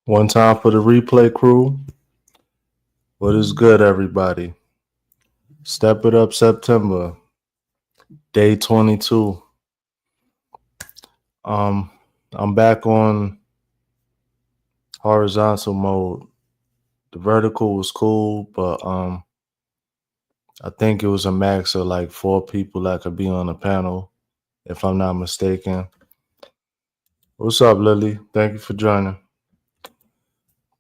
One time for the replay crew. What is good, everybody? Step It Up September, day 22. Um, I'm back on horizontal mode. The vertical was cool, but I think it was a max of like 4 people that could be on the panel, if I'm not mistaken. What's up, Lily? Thank you for joining.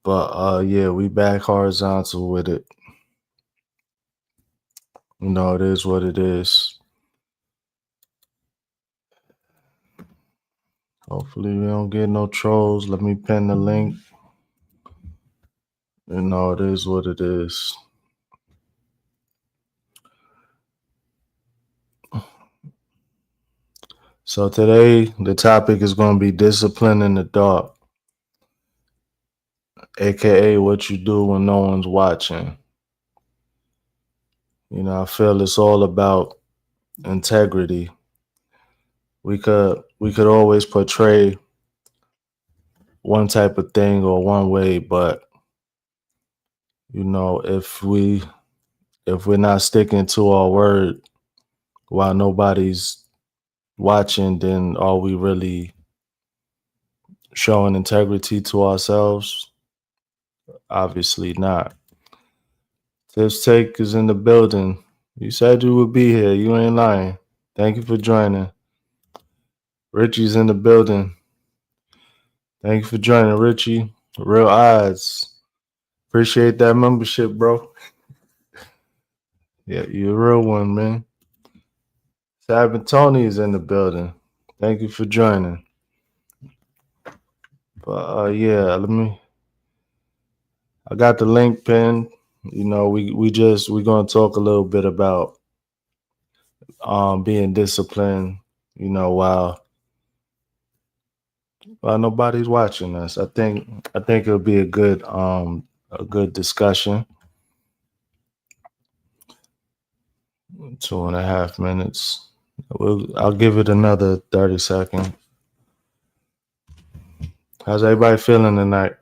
But yeah, we back horizontal with it. It is what it is. Hopefully we don't get no trolls. Let me pin the link. It is what it is. So today the topic is going to be discipline in the dark, aka what you do when no one's watching. I feel it's all about integrity. We could always portray one type of thing or one way, but if we're not sticking to our word while nobody's watching, then are we really showing integrity to ourselves? Obviously not. Tips Take is in the building. You said you would be here. You ain't lying. Thank you for joining. Richie's in the building. Thank you for joining, Richie. Real Odds. Appreciate that membership, bro. Yeah, you're a real one, man. Sabin Tony is in the building. Thank you for joining. But yeah, I got the link pinned. We're gonna talk a little bit about being disciplined, while nobody's watching us. I think it'll be a good discussion. 2.5 minutes. I'll give it another 30 seconds. How's everybody feeling tonight?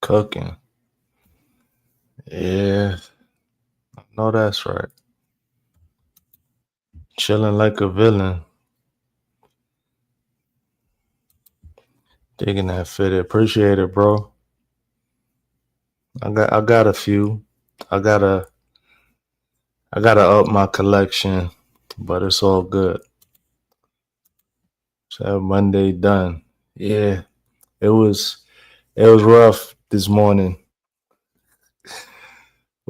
Cooking. Yeah, I know that's right. Chilling like a villain. Digging that fitted. Appreciate it, bro. I got a few. I gotta up my collection, but it's all good. So Monday done. Yeah, it was rough this morning.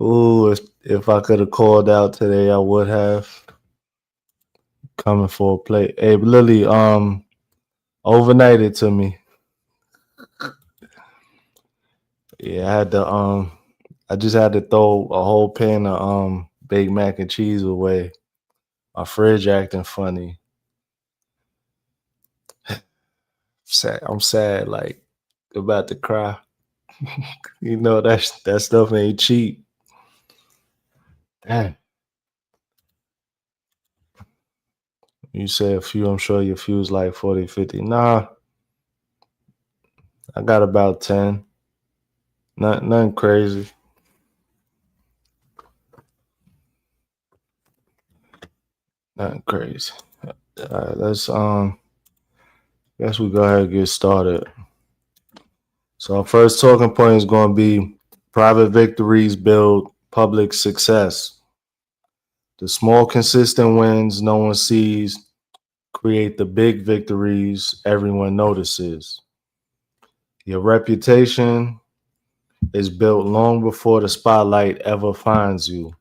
Ooh, if I could have called out today, I would have. Coming for a play. Hey, Lily, overnight it to me. Yeah, I just had to throw a whole pan of baked mac and cheese away. My fridge acting funny. Sad. I'm sad, like about to cry. That stuff ain't cheap. Damn. You say a few, I'm sure your few's like 40, 50. Nah, I got about 10. Nothing crazy. Nothing crazy. Let's guess we go ahead and get started. So our first talking point is going to be private victories build public success. The small consistent wins no one sees create the big victories everyone notices. Your reputation is built long before the spotlight ever finds you.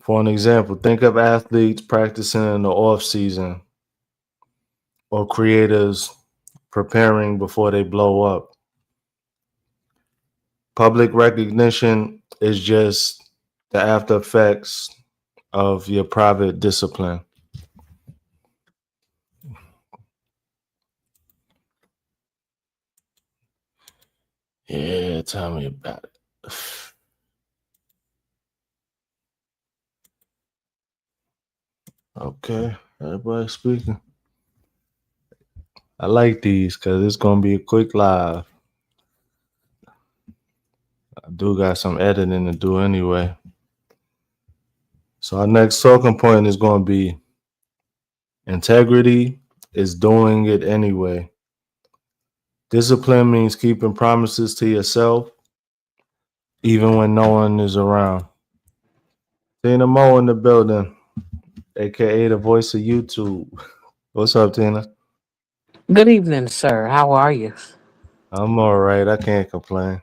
For an example, think of athletes practicing in the off season or creators preparing before they blow up. Public recognition is just the after effects of your private discipline. Yeah, tell me about it. Okay, everybody speaking. I like these because it's gonna be a quick live. I do got some editing to do anyway. So our next talking point is gonna be integrity is doing it anyway. Discipline means keeping promises to yourself even when no one is around. Tina Mo in the building, aka the voice of YouTube. What's up, Tina? Good evening, sir. How are you? I'm all right. I can't complain.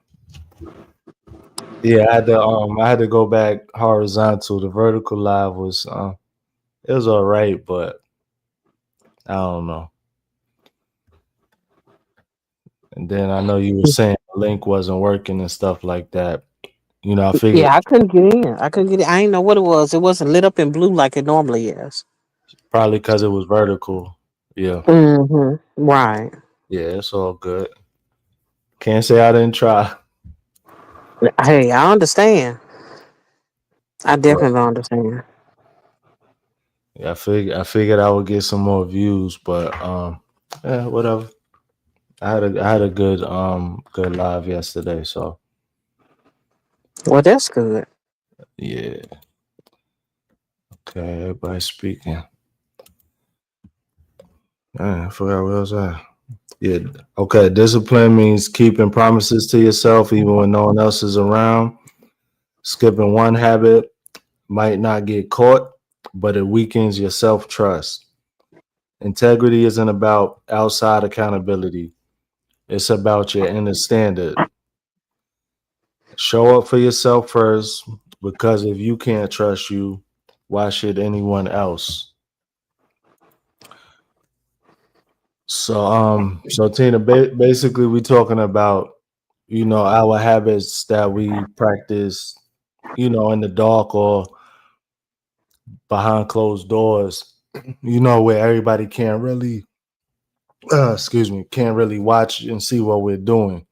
Yeah, I had to go back horizontal. The vertical live was it was all right, but I don't know. And then I know you were saying the link wasn't working and stuff like that. I figured Yeah, I couldn't get in. I couldn't get in. I didn't know what it was. It wasn't lit up in blue like it normally is. probably because it was vertical. Yeah, Right. yeah, it's all good. Can't say I didn't try, Hey, I understand. I but definitely understand. yeah, I figured I would get some more views, but yeah, whatever. I had a good live yesterday, so Well, that's good. yeah. Okay, everybody speaking. I forgot where I was at. Yeah. Okay. Discipline means keeping promises to yourself even when no one else is around. Skipping one habit might not get caught, but it weakens your self trust. Integrity isn't about outside accountability, it's about your inner standard. Show up for yourself first because if you can't trust you, why should anyone else? So Tina, basically, we talking about our habits that we practice, in the dark or behind closed doors, where everybody can't really, excuse me, can't really watch and see what we're doing.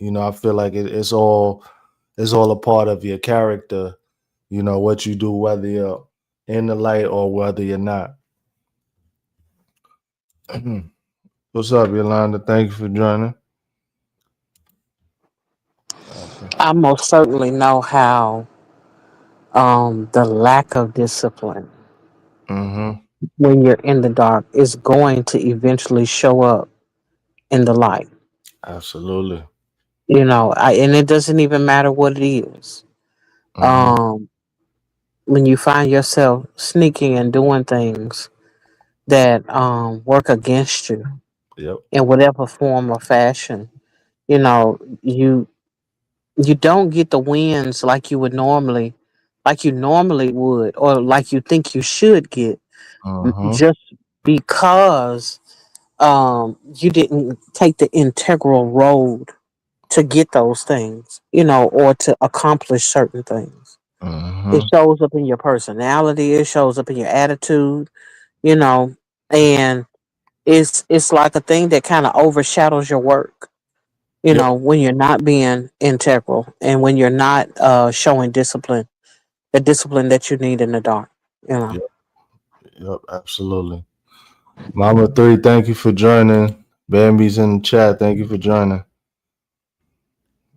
I feel like it's all a part of your character. What you do, whether you're in the light or whether you're not. What's up, Yolanda? Thank you for joining. Okay. I most certainly know how the lack of discipline Mm-hmm. when you're in the dark is going to eventually show up in the light. Absolutely. And it doesn't even matter what it is. Mm-hmm. Um, when you find yourself sneaking and doing things that work against you Yep. in whatever form or fashion, you know, you don't get the wins like you normally would, or like you think you should get, Mm-hmm. just because you didn't take the integral road to get those things, or to accomplish certain things. It Mm-hmm. shows up in your personality, it shows up in your attitude, you know, and it's like a thing that kind of overshadows your work, Yep. when you're not being integral and when you're not showing discipline, the discipline that you need in the dark, you know. Yep. Yep. Absolutely. Mama three, thank you for joining. Bambi's in the chat. Thank you for joining.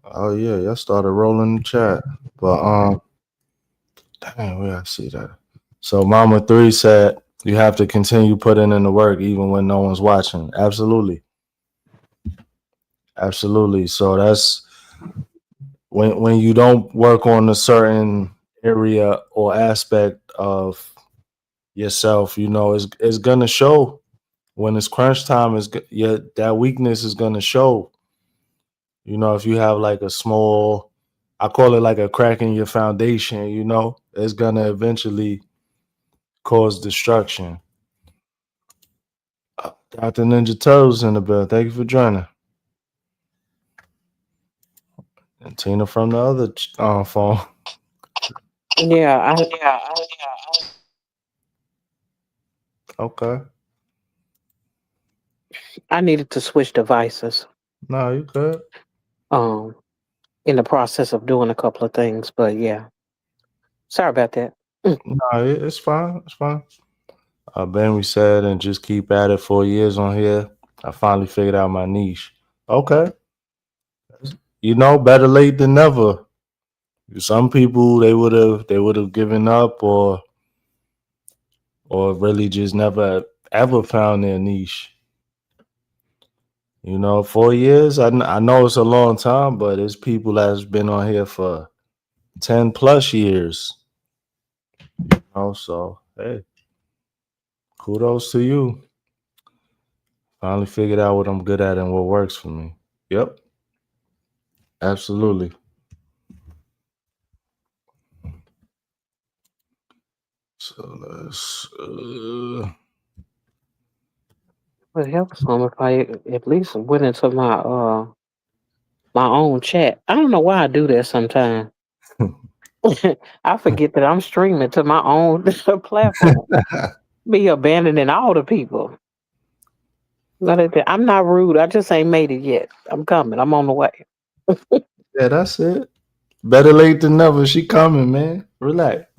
Oh yeah, y'all started rolling the chat. But dang, where I see that. So Mama three said you have to continue putting in the work even when no one's watching. Absolutely. Absolutely. So that's when you don't work on a certain area or aspect of yourself, it's gonna show when it's crunch time. Yeah, that weakness is gonna show. If you have like a small, I call it like a crack in your foundation. It's gonna eventually cause destruction. Dr. Ninja Turtles in the bill. Thank you for joining. And Tina from the other phone. Yeah, Okay. I needed to switch devices. No, you good. Um, in the process of doing a couple of things, but yeah, sorry about that. No, it's fine. It's fine. Ben, we said, and just keep at it 4 years on here. I finally figured out my niche. Okay. Better late than never. Some people they would have given up or really just never ever found their niche. 4 years. I know it's a long time, but it's people that's been on here for 10+ years. So hey, kudos to you. Finally figured out what I'm good at and what works for me. Yep, absolutely. So let's. It helps some if I at least went into my own chat. I don't know why I do that sometimes. I forget that I'm streaming to my own platform. Be abandoning all the people. I'm not rude. I just ain't made it yet. I'm coming. I'm on the way. Yeah, that's it. Better late than never. She coming, man. Relax.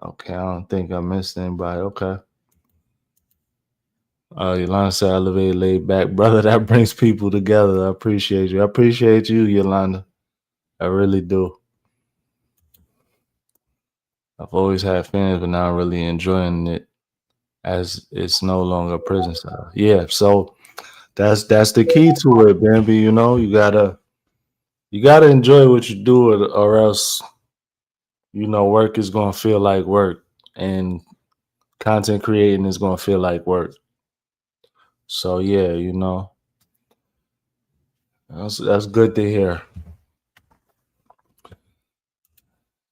Okay, I don't think I missed anybody. Okay. Yolanda said elevated laid back. Brother, that brings people together. I appreciate you. I appreciate you, Yolanda. I really do. I've always had fans, but now I'm really enjoying it as it's no longer a prison style. Yeah, so that's the key to it, Bambi. You gotta enjoy what you do, or else work is gonna feel like work, and content creating is gonna feel like work. So yeah, that's good to hear.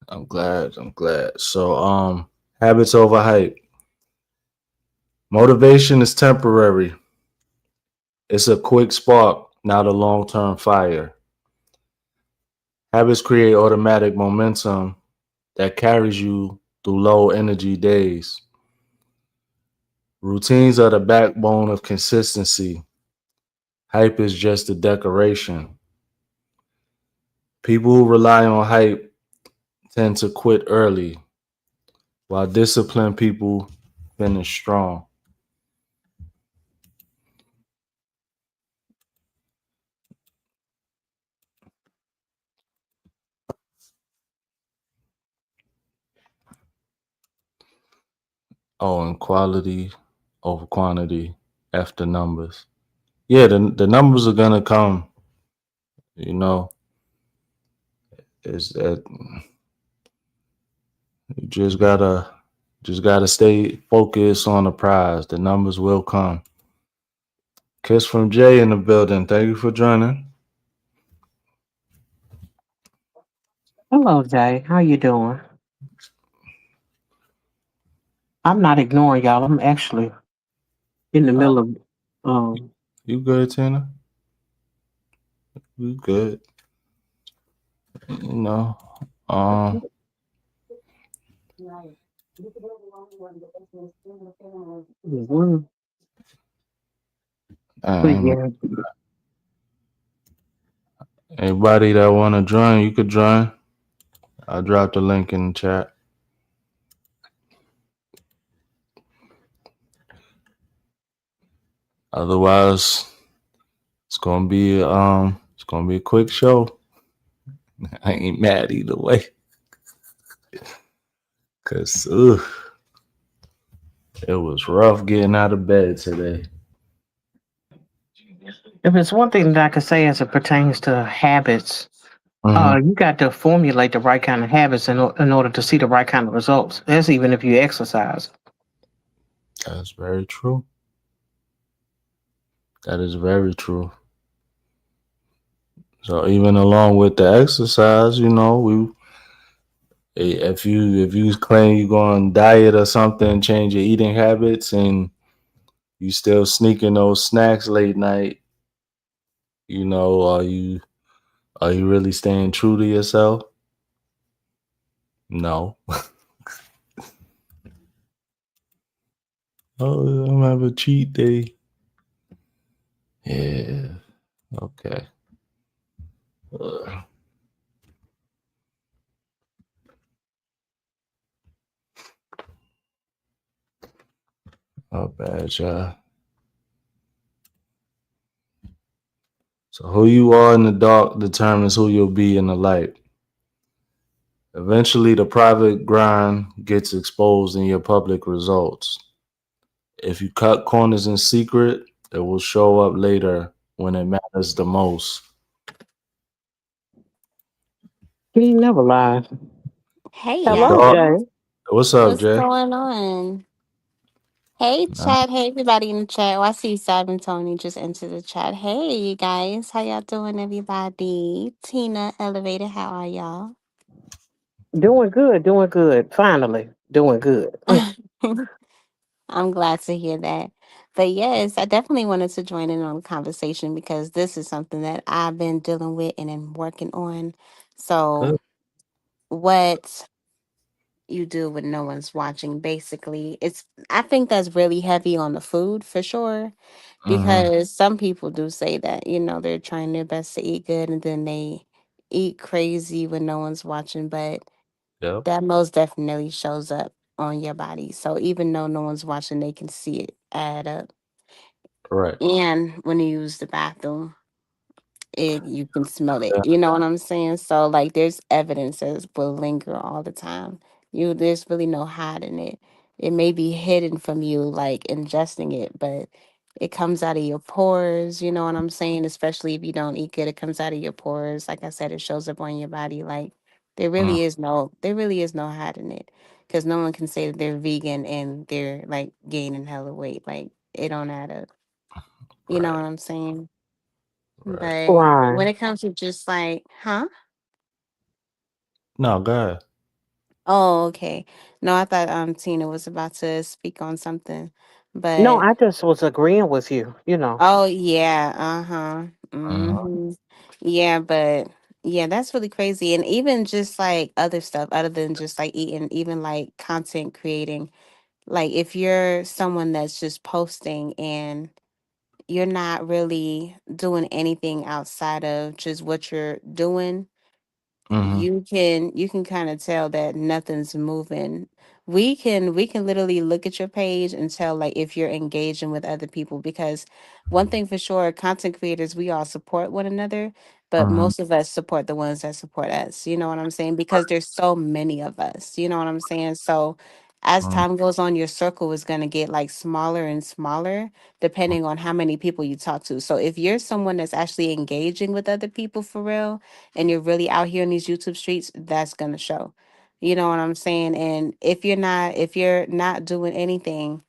I'm glad. I'm glad. So habits over hype. Motivation is temporary. It's a quick spark, not a long-term fire. Habits create automatic momentum that carries you through low energy days. Routines are the backbone of consistency. Hype is just a decoration. People who rely on hype tend to quit early, while disciplined people finish strong. Oh, and quality over quantity after numbers. Yeah, the numbers are gonna come. You know, is that you just gotta stay focused on the prize. The numbers will come. Kiss from Jay in the building. Thank you for joining. Hello, Jay. How you doing? I'm not ignoring y'all. I'm actually in the Uh, middle of um. you good, Tina? You good? You know. Um. Mhm. But I yeah, Anybody that wanna join, you could join. I dropped the link in the chat. Otherwise, it's gonna be a quick show. I ain't mad either way. Cause it was rough getting out of bed today. if it's one thing that I could say as it pertains to habits, Hmm. you got to formulate the right kind of habits in order to see the right kind of results. That's even if you exercise. That's very true. That is very true. So even along with the exercise, if you claim you're going diet or something, change your eating habits, and you still sneaking those snacks late night, are you really staying true to yourself? No. Oh, I'm gonna have a cheat day. Yeah. Okay. Uh, oh, bad, y'all. So who you are in the dark determines who you'll be in the light. Eventually, the private grind gets exposed in your public results. If you cut corners in secret, it will show up later when it matters the most. He never lied. Hey Hello, Dog, y'all. Jay. what's up, What's Jay? going on? Hey Nah, chat. Hey everybody in the chat. Oh, I see Simon Tony just entered the chat. Hey you guys. How y'all doing everybody? Tina Elevator, how are y'all? Doing good, doing good. Finally, doing good. I'm glad to hear that. But yes, I definitely wanted to join in on the conversation because this is something that I've been dealing with and am working on. good. So what you do when no one's watching, basically, it's I think that's really heavy on the food for sure, Mm-hmm. because some people do say that, they're trying their best to eat good and then they eat crazy when no one's watching, but Yep. that most definitely shows up on your body. So even though no one's watching, they can see it add up. Right. And when you use the bathroom, you can smell it. Yeah. You know what I'm saying? So like there's evidence that will linger all the time. There's really no hiding it. It may be hidden from you, like ingesting it, but it comes out of your pores, you know what I'm saying? Especially if you don't eat good, it comes out of your pores. Like I said, it shows up on your body. Like Mm, there really is no hiding it. Because no one can say that they're vegan and they're like gaining hella weight. Like it don't add up. You know right. what I'm saying? Right. But Right. when it comes to just like, huh? No, go ahead. Oh, okay. No, I thought Tina was about to speak on something. No, But I just was agreeing with you. You know. oh yeah, uh-huh. Mm-hmm. Mm-hmm. Yeah, but yeah, that's really crazy. And even just like other stuff other than just like eating, even like content creating. Like if you're someone that's just posting and you're not really doing anything outside of just what you're doing, Mm-hmm. you can kind of tell that nothing's moving. We can literally look at your page and tell like if you're engaging with other people, because one thing for sure, content creators, we all support one another, but Mm-hmm. most of us support the ones that support us, you know what I'm saying, because there's so many of us, you know what I'm saying. So as Mm-hmm. time goes on, your circle is going to get like smaller and smaller depending on how many people you talk to. So if you're someone that's actually engaging with other people for real, and you're really out here in these YouTube streets, that's gonna show. You know what I'm saying? And if you're not doing anything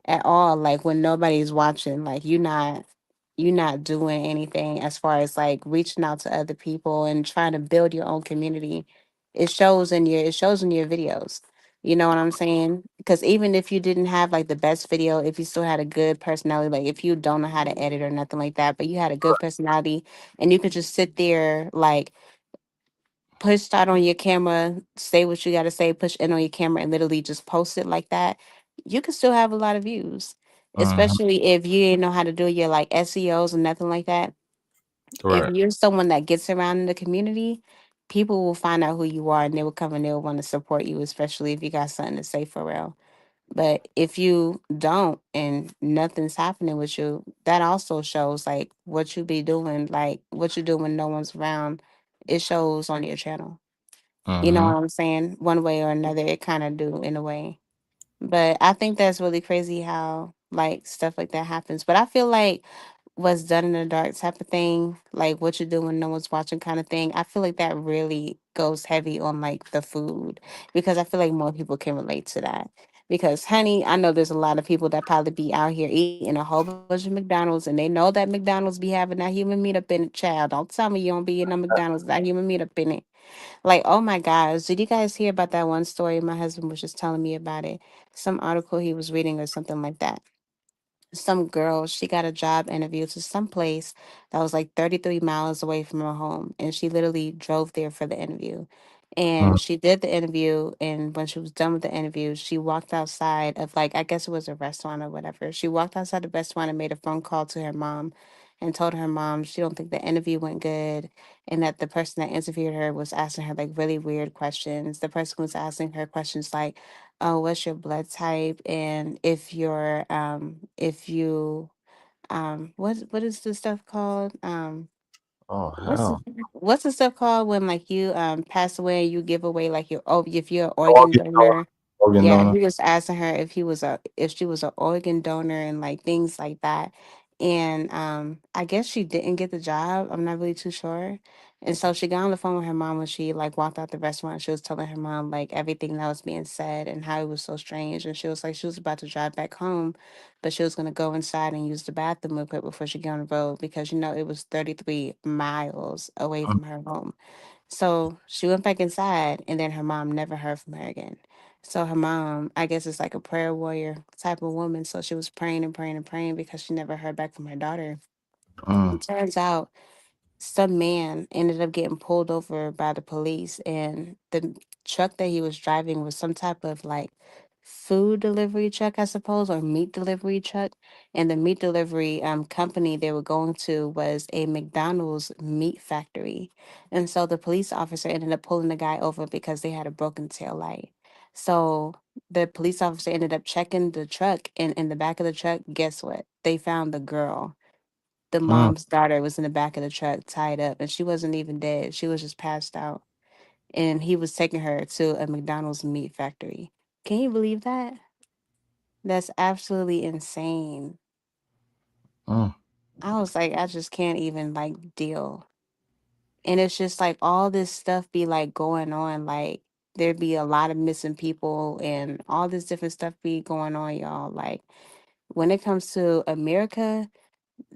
at all, like when nobody's watching, like you're not doing anything as far as like reaching out to other people and trying to build your own community. It shows in your videos. You know what I'm saying? Because even if you didn't have like the best video, if you still had a good personality, like if you don't know how to edit or nothing like that, but you had a good personality and you could just sit there like push start on your camera, say what you got to say, push in on your camera, and literally just post it like that, you can still have a lot of views. Mm-hmm. Especially if you didn't know how to do your like SEOs and nothing like that. If Right. you're someone that gets around in the community, people will find out who you are and they will come and they'll want to support you, especially if you got something to say for real. But if you don't and nothing's happening with you, that also shows like what you be doing, like what you do when no one's around. It shows on your channel. You know Mm-hmm. what I'm saying? One way or another, it kind of do in a way. But I think that's really crazy how like stuff like that happens. But I feel like what's done in the dark type of thing, like what you do when no one's watching kind of thing, I feel like that really goes heavy on like the food, because I feel like more people can relate to that. Because honey, I know there's a lot of people that probably be out here eating a whole bunch of McDonald's and they know that McDonald's be having that human meat up in it. Child, don't tell me you don't be eating no McDonald's that human meat up in it. Like, oh my gosh, did you guys hear about that one story? My husband was just telling me about it. Some article he was reading or something like that. Some girl, she got a job interview to some place that was like 33 miles away from her home. And she literally drove there for the interview. And she did the interview. And when she was done with the interview, she walked outside of like, I guess it was a restaurant or whatever. She walked outside the restaurant and made a phone call to her mom and told her mom she don't think the interview went good, and that the person that interviewed her was asking her like really weird questions. The person was asking her questions like, "Oh, what's your blood type?" and if you what is the stuff called? Oh What's the, hell. what's the stuff called when like you pass away and you give away like your oh if you're an organ Organ donor. donor. Organ Yeah, donor. he was asking her if she was an organ donor and like things like that. And I guess she didn't get the job. I'm not really too sure. And so she got on the phone with her mom when she like walked out the restaurant. She was telling her mom like everything that was being said and how it was so strange. And she was like she was about to drive back home, but she was gonna go inside and use the bathroom real quick before she got on the road because it was 33 miles away Mm, from her home. So she went back inside, and then her mom never heard from her again. So her mom, I guess, is like a prayer warrior type of woman. So she was praying and praying and praying because she never heard back from her daughter. mm, It turns out some man ended up getting pulled over by the police, and the truck that he was driving was some type of like food delivery truck, I suppose, or meat delivery truck. And the meat delivery company they were going to was a McDonald's meat factory. And so the police officer ended up pulling the guy over because they had a broken tail light. So the police officer ended up checking the truck, and in the back of the truck, guess what? They found the girl. The mm, mom's daughter was in the back of the truck tied up, and she wasn't even dead. She was just passed out. And he was taking her to a McDonald's meat factory. Can you believe that? That's absolutely insane. mm, I was like, I just can't even like deal. And it's just like all this stuff be like going on. Like there'd be a lot of missing people and all this different stuff be going on, y'all. Like when it comes to America,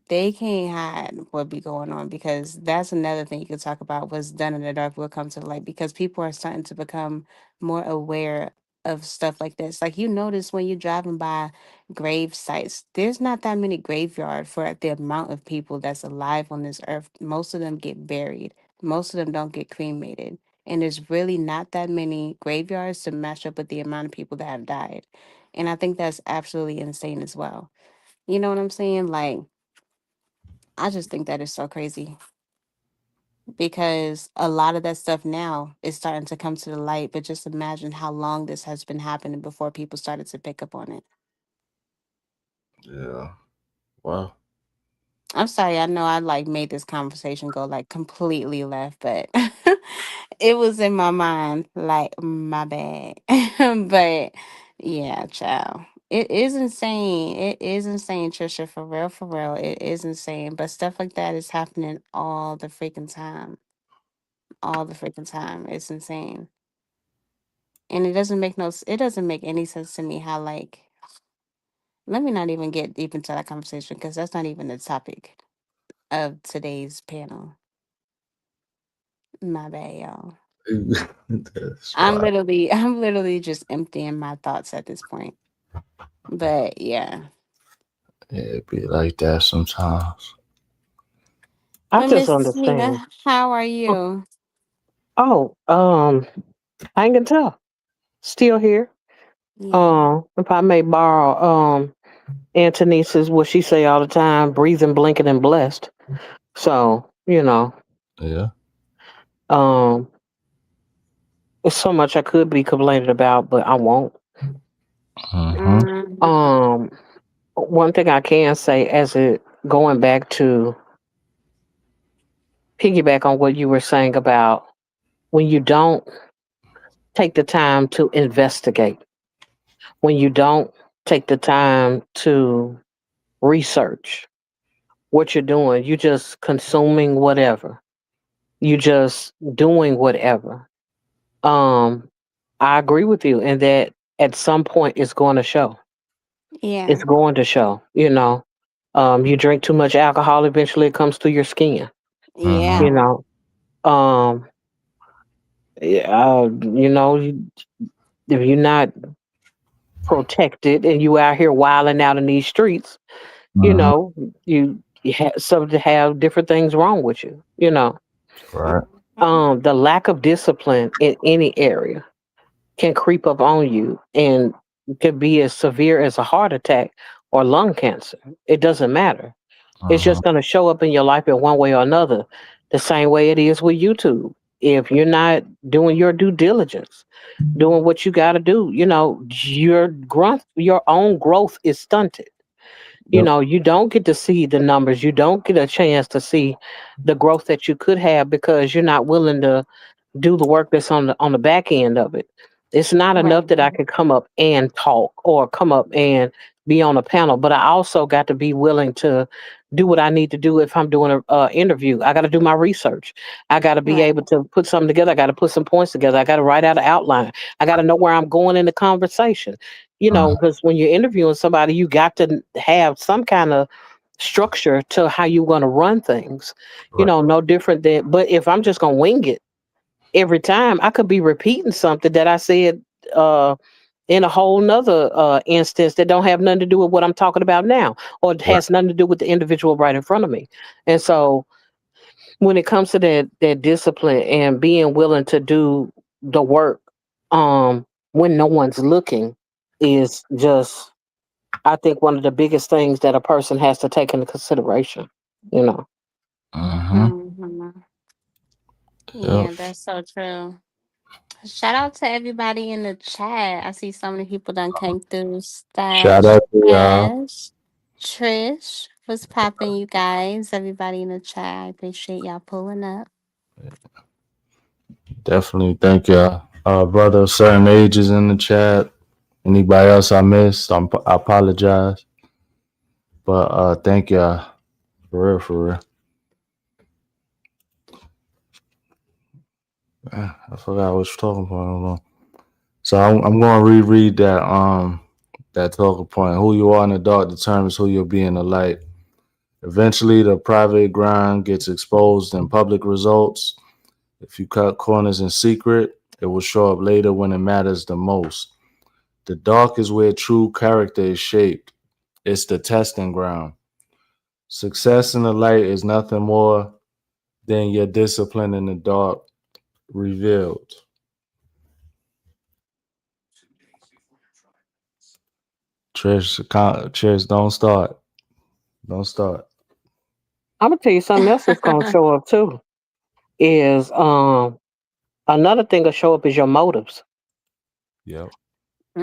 they can't hide what be going on because that's another thing you could talk about what's done in the dark will come to the light because people are starting to become more aware of stuff like this. Like you notice when you're driving by grave sites, there's not that many graveyard for the amount of people that's alive on this earth. Most of them get buried. Most of them don't get cremated. And there's really not that many graveyards to match up with the amount of people that have died. And I think that's absolutely insane as well. You know what I'm saying? Like I just think that is so crazy because a lot of that stuff now is starting to come to the light. But just imagine how long this has been happening before people started to pick up on it. yeah. Well. I'm sorry, I know I like made this conversation go like completely left, but it was in my mind, like my bad. But yeah, child. It is insane. It is insane, Trisha, for real, for real. It is insane. But stuff like that is happening all the freaking time. All the freaking time. It's insane. And it doesn't make it doesn't make any sense to me how like let me not even get deep into that conversation because that's not even the topic of today's panel. My bad, y'all. That's fine. I'm literally just emptying my thoughts at this point. But yeah. Yeah, it be like that sometimes. I But just Miss understand. Nina, how are you? Oh, hanging tough. Still here. Yeah. If I may borrow Antonisa's what she say all the time, breathing, blinking, and blessed. So, Yeah. um, it's so much I could be complaining about, but I won't. Mm-hmm. Mm, Um, one thing I can say as it going back to piggyback on what you were saying about when you don't take the time to investigate, when you don't take the time to research what you're doing, you just consuming whatever, you just doing whatever. Um, I agree with you in that at some point it's going to show. It's yeah. going to show, you drink too much alcohol, eventually it comes through your skin, you Mm-hmm. Yeah. know. Um, yeah, if you're not protected and you out here wilding out in these streets, you Mm-hmm. know, you have some to have different things wrong with you. Right. The lack of discipline in any area can creep up on you and could be as severe as a heart attack or lung cancer. It doesn't matter. It's Uh-huh. just going to show up in your life in one way or another. The same way it is with YouTube. If you're not doing your due diligence, doing what you got to do, your growth, your own growth is stunted. Yep. You don't get to see the numbers. You don't get a chance to see the growth that you could have because you're not willing to do the work that's on the back end of it. It's not enough Right. that I could come up and talk or come up and be on a panel, but I also got to be willing to do what I need to do if I'm doing a interview. I got to do my research. I got to be Right. able to put something together. I got to put some points together. I got to write out an outline. I got to know where I'm going in the conversation. Uh-huh. Because when you're interviewing somebody, you got to have some kind of structure to how you're going to run things. Right. No different than. But if I'm just going to wing it every time, I could be repeating something that I said uh, in a whole nother instance that don't have nothing to do with what I'm talking about now, or it Right. has nothing to do with the individual right in front of me. And so, when it comes to that discipline and being willing to do the work, when no one's looking, is just, I think, one of the biggest things that a person has to take into consideration. You know. Uh-huh. Hmm. Yep. Yeah, that's so true. Shout out to everybody in the chat. I see so many people done came through. Shout Stash, out to y'all. Ash, Trish. What's popping, you guys? Everybody in the chat. I appreciate y'all pulling up. Definitely thank y'all. Brother of certain ages in the chat. Anybody else I missed, I apologize. But thank y'all. For real, for real. I forgot what you're talking about. Hold on. So I'm going to reread that talking point. Who you are in the dark determines who you'll be in the light. Eventually, the private grind gets exposed in public results. If you cut corners in secret, it will show up later when it matters the most. The dark is where true character is shaped. It's the testing ground. Success in the light is nothing more than your discipline in the dark revealed. Trish, don't start. Don't start. I'm gonna tell you something else that's gonna show up too. Is another thing to show up is your motives. Yep.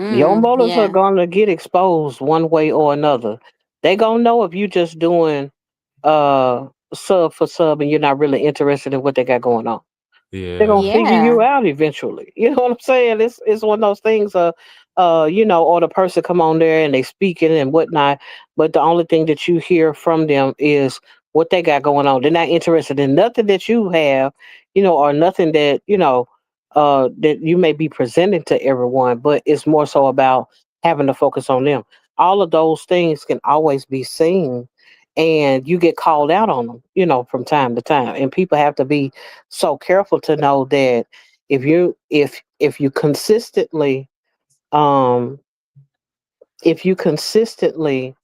Your motives are Yeah. gonna get exposed one way or another. They gonna know if you just doing sub for sub and you're not really interested in what they got going on. They're gonna Yeah. figure you Yeah. out eventually. You know what I'm saying? It's one of those things. Or the person come on there and they speaking and whatnot, but the only thing that you hear from them is what they got going on. They're not interested in nothing that you have, or nothing that that you may be presenting to everyone. But it's more so about having to focus on them. All of those things can always be seen, and you get called out on them, from time to time. And people have to be so careful to know that if you consistently um if you consistently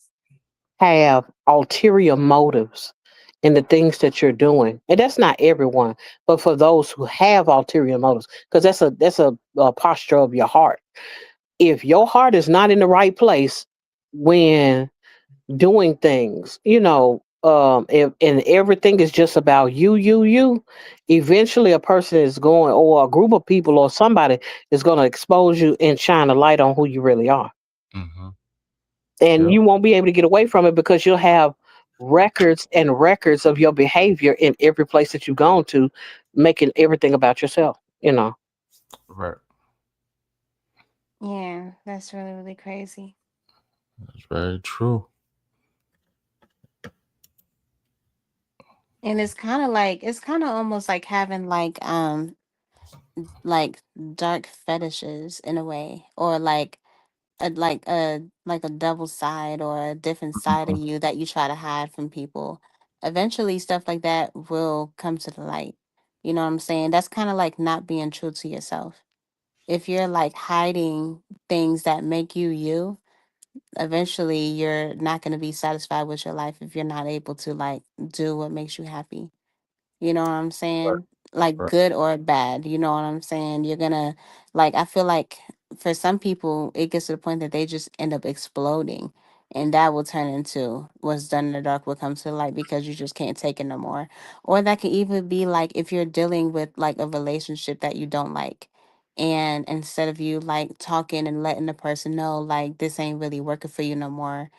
have ulterior motives in the things that you're doing, and that's not everyone, but for those who have ulterior motives, because that's a posture of your heart. If your heart is not in the right place when doing things, and everything is just about you, eventually a person is going, or a group of people, or somebody is going to expose you and shine a light on who you really are. Mm-hmm. And Yep. you won't be able to get away from it because you'll have records and records of your behavior in every place that you've gone to, making everything about yourself. Right. Yeah. That's really, really crazy. That's very true. And it's kind of almost like having like dark fetishes in a way, or like a double side or a different side of you that you try to hide from people. Eventually stuff like that will come to the light. You know what I'm saying? That's kind of like not being true to yourself. If you're like hiding things that make you you, eventually you're not going to be satisfied with your life if you're not able to like do what makes you happy. You know what I'm Right. saying? Like Right. good or bad. You know what I'm saying? You're gonna like I feel like for some people it gets to the point that they just end up exploding and that will turn into what's done in the dark will come to the light because you just can't take it no more. Or that could even be like if you're dealing with like a relationship that you don't like, and instead of you like talking and letting the person know like this ain't really working for you no more,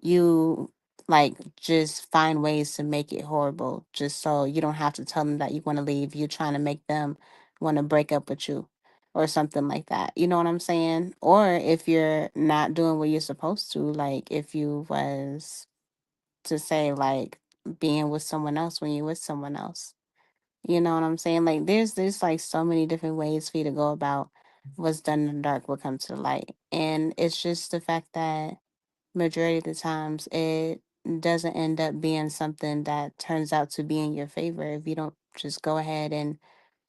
you like just find ways to make it horrible just so you don't have to tell them that you want to leave. You're trying to make them want to break up with you or something like that. You know what I'm saying? Or if you're not doing what you're supposed to, like if you was to say like being with someone else when you're with someone else. You know what I'm saying? Like there's like so many different ways for you to go about what's done in the dark will come to the light. And it's just the fact that majority of the times it doesn't end up being something that turns out to be in your favor if you don't just go ahead and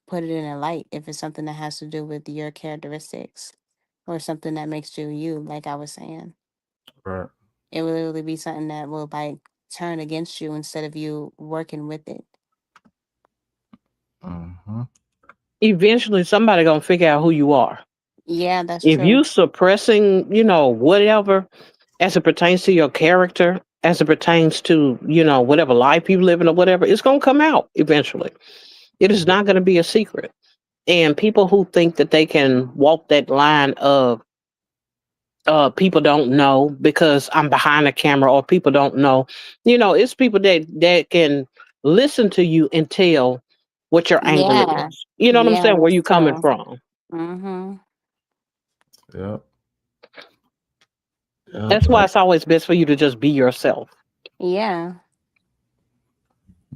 put it in a light if it's something that has to do with your characteristics or something that makes you you, like I was saying. Right. It will literally be something that will like turn against you instead of you working with it. Mm-hmm. Eventually, somebody gonna figure out who you are. Yeah, that's If true. you suppressing, whatever as it pertains to your character, as it pertains to, whatever life you living or whatever, it's gonna come out eventually. It is not gonna be a secret. And people who think that they can walk that line of people don't know because I'm behind the camera or people don't know. It's people that can listen to you and tell what your angle Yeah. is. You know what I'm Yeah, saying? Where that's you coming true. from. Mm-hmm. Yep. Yep. That's why it's always best for you to just be yourself. Yeah.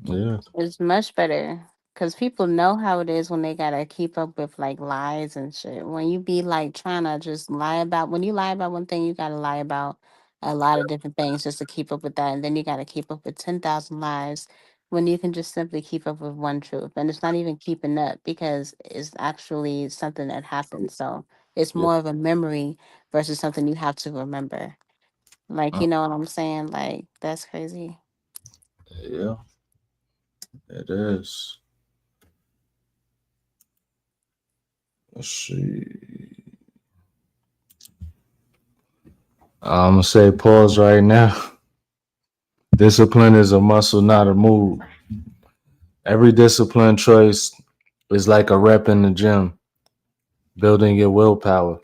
Yeah. It's much better because people know how it is when they gotta keep up with like lies and shit. When you be like trying to just lie about, when you lie about one thing, you gotta lie about a lot of different things just to keep up with that. And then you gotta keep up with 10,000 lies when you can just simply keep up with one truth. And it's not even keeping up because it's actually something that happened. So it's Yeah. more of a memory versus something you have to remember. Like, Uh, you know what I'm saying? Like, that's crazy. yeah. It is. Let's see. I'm gonna say pause right now. Discipline is a muscle, not a mood. Every discipline choice is like a rep in the gym, building your willpower.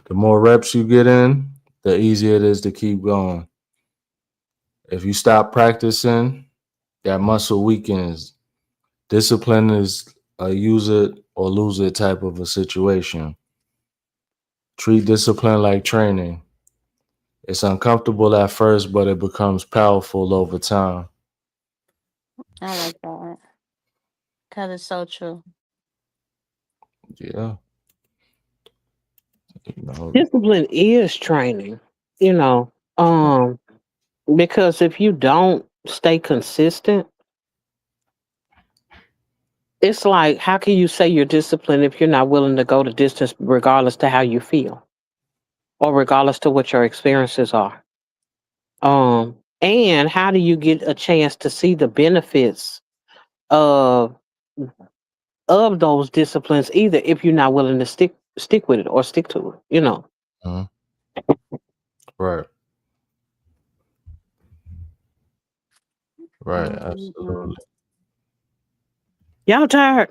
The more reps you get in, the easier it is to keep going. If you stop practicing, that muscle weakens. Discipline is a use it or lose it type of a situation. Treat discipline like training. It's uncomfortable at first, but it becomes powerful over time. I like that because it's so true. Yeah. You know, Discipline is training, you know, because if you don't stay consistent, it's like, how can you say you're disciplined if you're not willing to go the distance regardless to how you feel or regardless to what your experiences are? And how do you get a chance to see the benefits of those disciplines either if you're not willing to stick with it or stick to it? mhm. Right. Right. Mm-mm-mm. Absolutely. Y'all tired?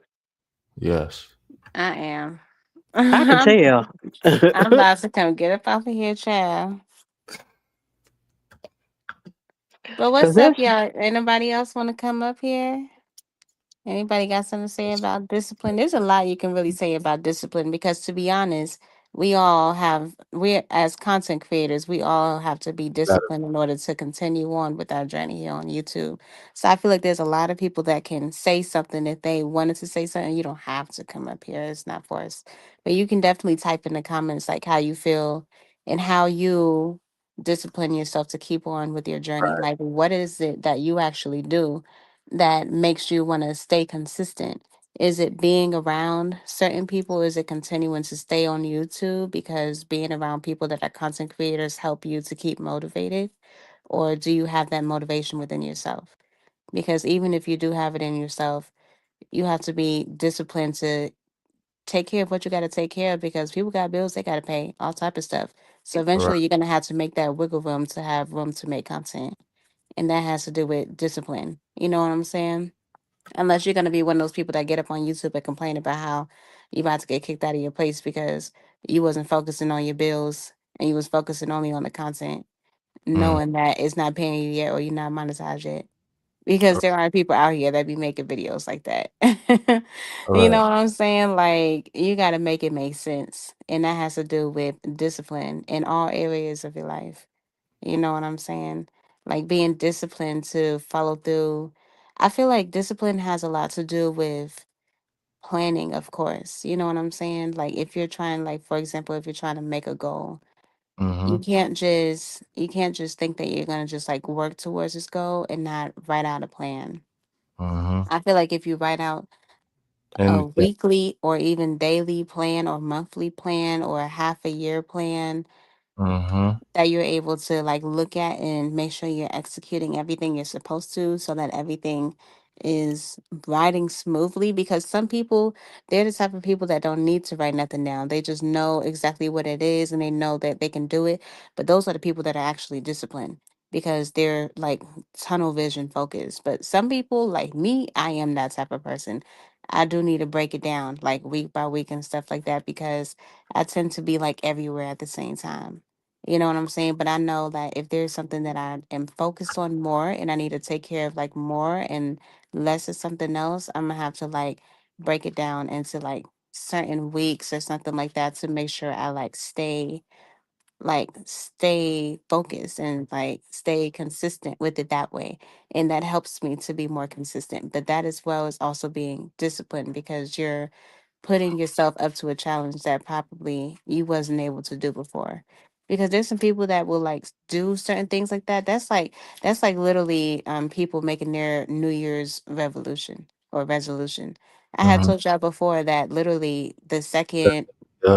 Yes. I am. I can I'm, tell. I'm about to come get up off of here, child. But Cause what's up, that's y'all? Anybody else want to come up here? Anybody got something to say about discipline? There's a lot you can really say about discipline because to be honest, we as content creators, we all have to be Got disciplined in order to continue on with our journey here on YouTube. So I feel like there's a lot of people that can say something if they wanted to say something. You don't have to come up here. It's not forced. But you can definitely type in the comments like how you feel and how you discipline yourself to keep on with your journey. right. Like what is it that you actually do that makes you want to stay consistent? Is it being around certain people? Is it continuing to stay on YouTube because being around people that are content creators help you to keep motivated? Or do you have that motivation within yourself? Because even if you do have it in yourself, you have to be disciplined to take care of what you got to take care of because people got bills they got to pay, all type of stuff. So Right. eventually you're going to have to make that wiggle room to have room to make content. And that has to do with discipline. You know what I'm saying? Unless you're going to be one of those people that get up on YouTube and complain about how you about to get kicked out of your place because you wasn't focusing on your bills and you was focusing only on the content, Mm, knowing that it's not paying you yet or you're not monetized yet. Because there are people out here that be making videos like that. You know right. what I'm saying? Like, you got to make it make sense. And that has to do with discipline in all areas of your life. You know what I'm saying? Like, being disciplined to follow through. I feel like discipline has a lot to do with planning, of course. You know what I'm saying? Like, if you're trying, like, for example, if you're trying to make a goal, Mm-hmm. you can't just think that you're gonna just like work towards this goal and not write out a plan. Mm-hmm. I feel like if you write out a Anything. weekly or even daily plan or monthly plan or a half a year plan Mm-hmm. that you're able to like look at and make sure you're executing everything you're supposed to so that everything is riding smoothly, because some people, they're the type of people that don't need to write nothing down. They just know exactly what it is and they know that they can do it. But those are the people that are actually disciplined because they're like tunnel vision focused. But some people like me, I am that type of person. I do need to break it down like week by week and stuff like that because I tend to be like everywhere at the same time. You know what I'm saying? But I know that if there's something that I am focused on more and I need to take care of like more and less of something else, I'm gonna have to like break it down into like certain weeks or something like that to make sure I like stay focused and like stay consistent with it that way. And that helps me to be more consistent. But that as well as also being disciplined because you're putting yourself up to a challenge that probably you wasn't able to do before. Because there's some people that will like do certain things like that. That's like literally people making their New Year's revolution or resolution. I had Mm-hmm. told y'all before that literally Yeah,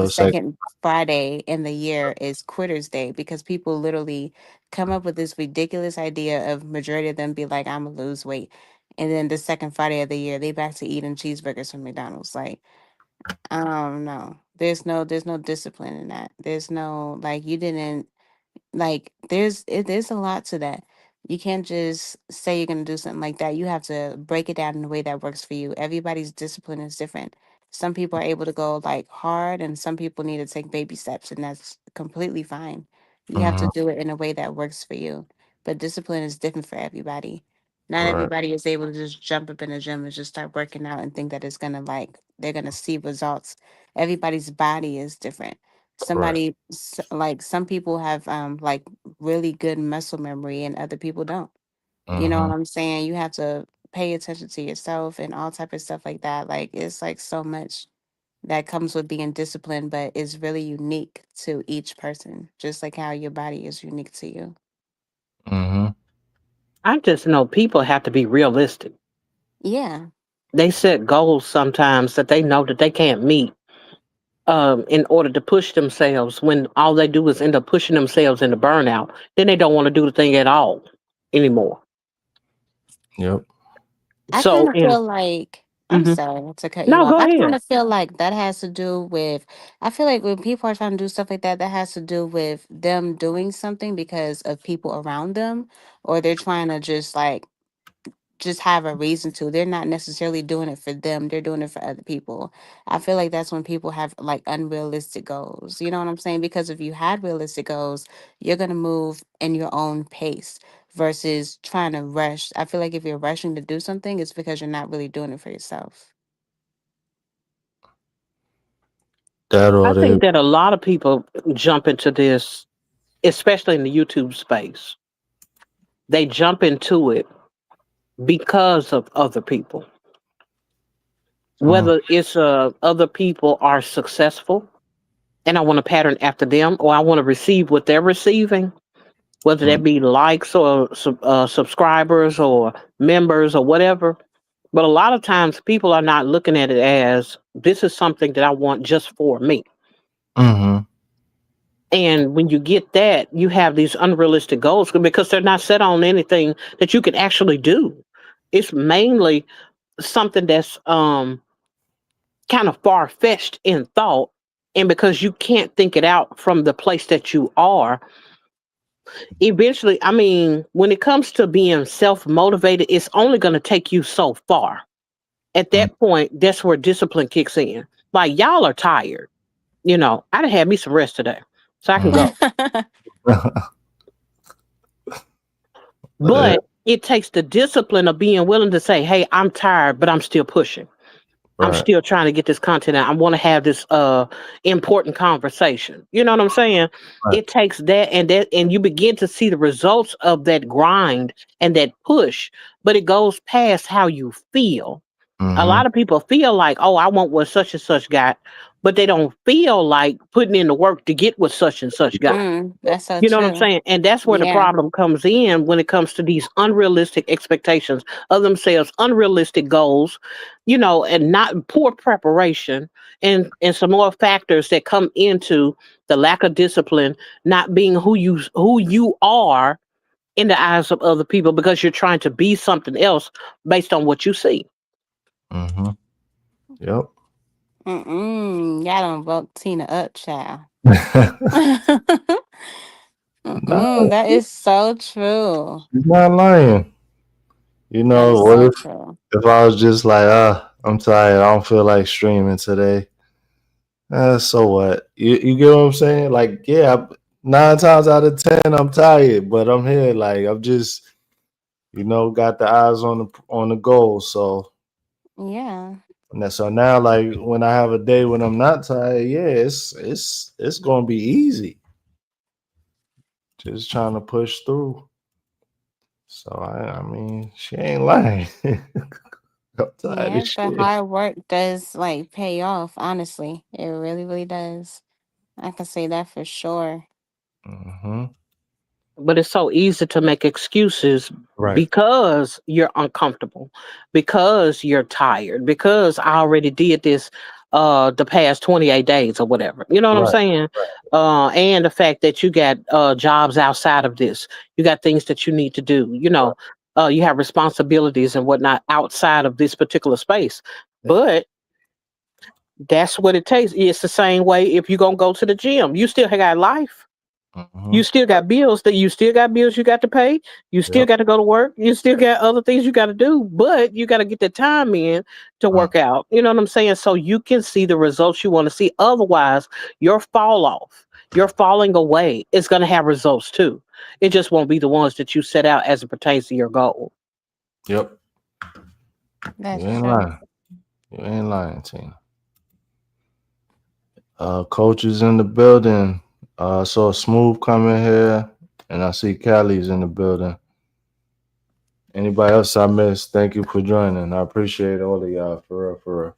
the it's like, second Friday in the year is Quitters Day because people literally come up with this ridiculous idea of majority of them be like, I'm gonna lose weight. And then the second Friday of the year, they back to eating cheeseburgers from McDonald's. Like, I don't know. There's no discipline in that. There's no like you didn't like there's a lot to that. You can't just say you're gonna do something like that. You have to break it down in a way that works for you. Everybody's discipline is different. Some people are able to go like hard and some people need to take baby steps and that's completely fine. You have to mm-hmm. do it in a way that works for you. But discipline is different for everybody. Not Right. everybody is able to just jump up in the gym and just start working out and think that it's gonna like they're gonna see results. Everybody's body is different. Right. Like some people have like really good muscle memory and other people don't. You know Mm-hmm. what I'm saying? You have to pay attention to yourself and all type of stuff like that. Like it's like so much that comes with being disciplined, but it's really unique to each person, just like how your body is unique to you. Mm-hmm. I just know people have to be realistic. Yeah. They set goals sometimes that they know that they can't meet in order to push themselves when all they do is end up pushing themselves into burnout. Then they don't want to do the thing at all anymore. Yep. I kind So, of and feel like I'm hmm sorry to cut you no, off. go I kind ahead. of feel like that has to do with I feel like when people are trying to do stuff like that, that has to do with them doing something because of people around them, or they're trying to just have a reason to. They're not necessarily doing it for them. They're doing it for other people. I feel like that's when people have like unrealistic goals. You know what I'm saying? Because if you had realistic goals, you're going to move in your own pace versus trying to rush. I feel like if you're rushing to do something, it's because you're not really doing it for yourself. That I or they. think that a lot of people jump into this, especially in the YouTube space. They jump into it because of other people. Mm, Whether it's other people are successful and I want to pattern after them, or I want to receive what they're receiving, whether mm, that be likes or subscribers or members or whatever. But a lot of times people are not looking at it as this is something that I want just for me. mm-hmm. And when you get that, you have these unrealistic goals because they're not set on anything that you can actually do. It's mainly something that's kind of far fetched in thought. And because you can't think it out from the place that you are, eventually, I mean, when it comes to being self motivated, it's only going to take you so far. At Mm. that point, that's where discipline kicks in. Like, y'all are tired. I done had me some rest today, so I can Mm. go. Yeah, But it takes the discipline of being willing to say, hey, I'm tired, but I'm still pushing. I'm right. still trying to get this content out. I want to have this important conversation. You know what I'm saying? Right. It takes that and you begin to see the results of that grind and that push, but it goes past how you feel. A Mm-hmm. lot of people feel like, oh, I want what such and such got, but they don't feel like putting in the work to get what such and such got. That's so You know what I'm true. saying? And that's where the Yeah. problem comes in when it comes to these unrealistic expectations of themselves, unrealistic goals, and not poor preparation and some more factors that come into the lack of discipline, not being who you are in the eyes of other people because you're trying to be something else based on what you see. Mm-hmm. Yep. Y'all don't vote Tina up, child. No, That is so true. she's not lying. That is What so if true. I was just like, I'm tired. I don't feel like streaming today. So what? You get what I'm saying? Like, yeah, 9 times out of 10, I'm tired, but I'm here. Like, I'm just, got the eyes on the goal. So, Yeah. so now, like, when I have a day when I'm not tired, yeah, it's gonna be easy. Just trying to push through. So I mean, she ain't lying. I'm tired Yeah, of the shit. hard work does like pay off, honestly. It really, really does. I can say that for sure. Hmm. But it's so easy to make excuses Right. because you're uncomfortable, because you're tired, because I already did this the past 28 days or whatever. You know what I'm Right. saying? And the fact that you got jobs outside of this, you got things that you need to do, you have responsibilities and whatnot outside of this particular space. But that's what it takes. It's the same way if you're gonna go to the gym. You still got life. Hmm. You still got bills that you still got bills you got to pay. You still Yep. got to go to work. You still got other things you got to do, but you got to get the time in to Mm. work out. You know what I'm saying? So you can see the results you want to see. Otherwise, your fall off, your falling away is going to have results too. It just won't be the ones that you set out as it pertains to your goal. Yep. You That's ain't true. lying. You ain't lying, Tina. Coaches in the building. I saw Smooth coming here, and I see Callie's in the building. Anybody else I missed? Thank you for joining. I appreciate all of y'all for real, for real.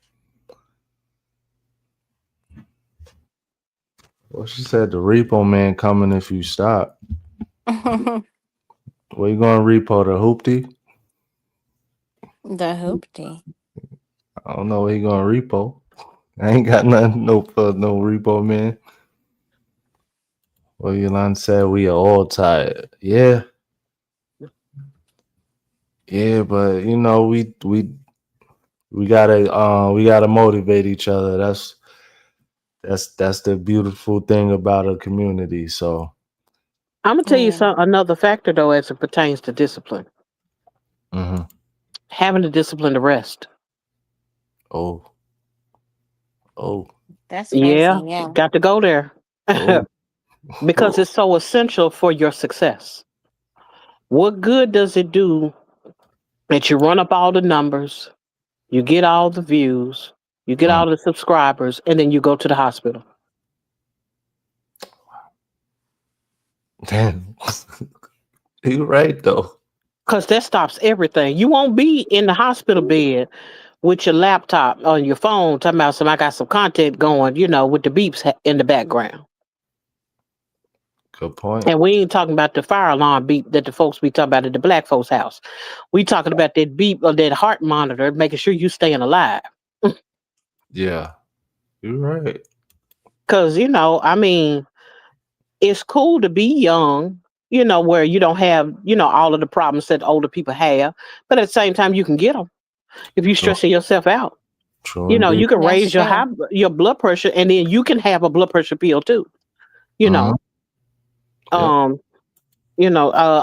Well, she said the repo man coming if you stop. The Where you going to repo the hoopty? hoopty. I don't know where you going to repo. I ain't got nothing, no for no repo man. Well, Yolanda said we are all tired. Yeah, yeah, but we gotta motivate each other. That's the beautiful thing about a community. So, I'm gonna tell you Yeah. some another factor though, as it pertains to discipline. hmm. Having the discipline to rest. Oh, oh, That's crazy. Yeah, Yeah. got to go there oh, because it's so essential for your success. What good does it do that you run up all the numbers, you get all the views, you get mm, all the subscribers, and then you go to the hospital? damn. You right though. Because that stops everything. You won't be in the hospital bed with your laptop on your phone talking about some I got some content going, with the beeps in the background. Good point. And we ain't talking about the fire alarm beep that the folks be talking about at the black folks' house. We talking about that beep or that heart monitor, making sure you staying alive. Yeah, you're right. Because, I mean, it's cool to be young, where you don't have, all of the problems that older people have. But at the same time, you can get them if you Sure. stressing yourself out. True You know, indeed. you can That's raise true. your blood pressure, and then you can have a blood pressure pill too. You Hmm. know, Yep. um,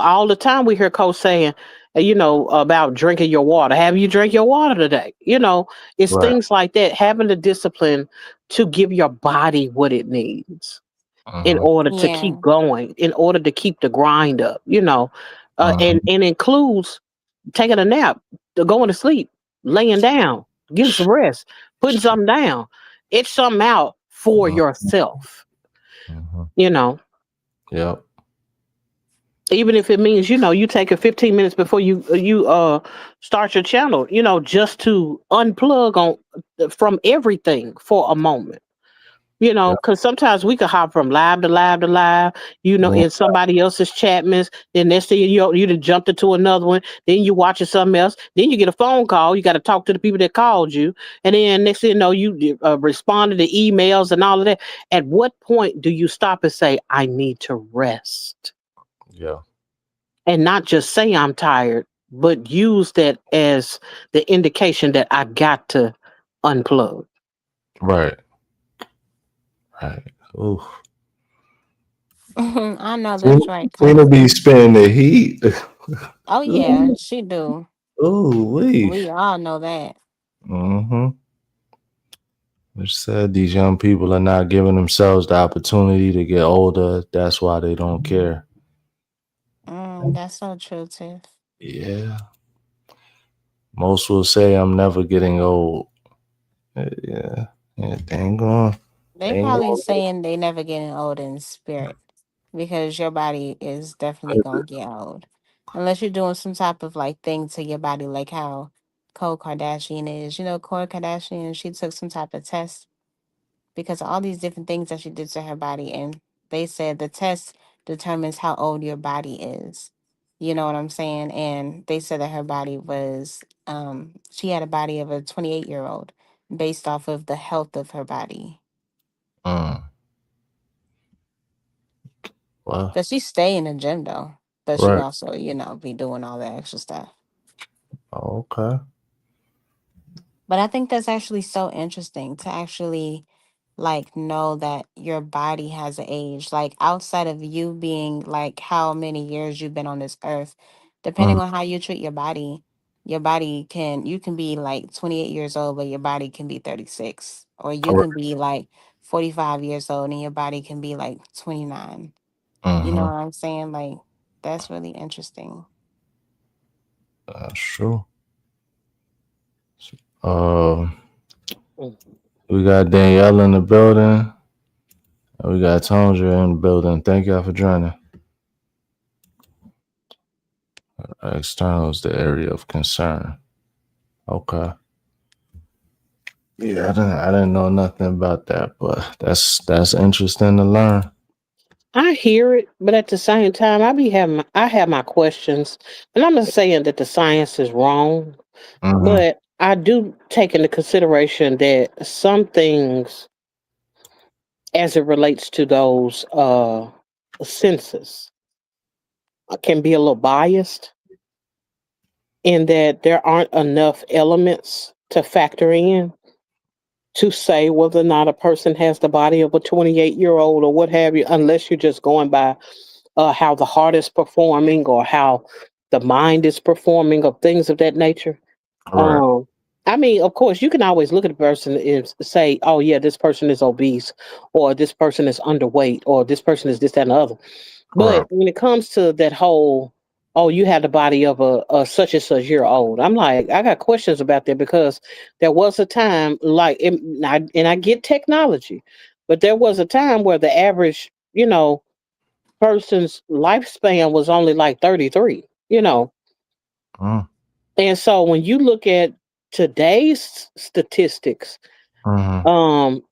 all the time we hear Coach saying, about drinking your water. Have you drank your water today? It's Right. things like that. Having the discipline to give your body what it needs in Hmm. order to keep Yeah. going, in order to keep the grind up. And Hmm. includes taking a nap, going to sleep, laying down, getting some rest, putting something down. It's something out for yourself. Hmm. You know, Yep. even if it means you take a 15 minutes before you start your channel, just to unplug on from everything for a moment. Yep. Because sometimes we could hop from live to live to live, Yeah. in somebody else's chat miss. Then next thing you done jumped into another one. Then you watching something else. Then you get a phone call. You got to talk to the people that called you. And then next thing you know, you responded to emails and all of that. At what point do you stop and say, I need to rest? Yeah. And not just say I'm tired, but use that as the indication that I got to unplug. Right. Right. Ooh. I know Tina, that's right, Tina cause be spinning the heat. oh yeah, she do. Ooh, wee. We all know that. Mm-hmm. Which said these young people are not giving themselves the opportunity to get older. That's why they don't care. That's so true, Tiff. Yeah. Most will say I'm never getting old. Yeah. Yeah. They ain't going. They They ain't probably going. saying they never getting old in spirit because your body is definitely gonna get old unless you're doing some type of like thing to your body, like how Khloe Kardashian is. You know, Khloe Kardashian, she took some type of test because of all these different things that she did to her body, and they said the test determines how old your body is. You know what I'm saying? And they said that her body was, she had a body of a 28-year-old based off of the health of her body. Mm. Well, But she stay in the gym though. But she right. also, be doing all that extra stuff. Okay. But I think that's actually so interesting to actually like know that your body has an age. Like outside of you being like how many years you've been on this earth, depending Mm. on how you treat your body can you can be like 28 years old, but your body can be 36. Or you All right. can be like 45 years old and your body can be like 29. You know Mm-hmm. what I'm saying? Like that's really interesting. That's true. Um, we got Danielle in the building. And we got Tondra in the building. Thank y'all for joining. External is the area of concern. Okay. Yeah, I didn't know nothing about that, but that's interesting to learn. I hear it, but at the same time, I have my questions, and I'm not saying that the science is wrong, Mm-hmm. but I do take into consideration that some things, as it relates to those senses, can be a little biased in that there aren't enough elements to factor in to say whether or not a person has the body of a 28-year-old or what have you, unless you're just going by how the heart is performing or how the mind is performing or things of that nature. All right. Um, I mean, of course, you can always look at a person and say, "Oh, yeah, this person is obese, or this person is underweight, or this person is this, that, and the other." All right. But when it comes to that whole, "Oh, you have the body of a such and such year old," I'm like, I got questions about that because there was a time, like, and I get technology, but there was a time where the average, person's lifespan was only like 33. Mm. And so when you look at today's statistics, Mm-hmm.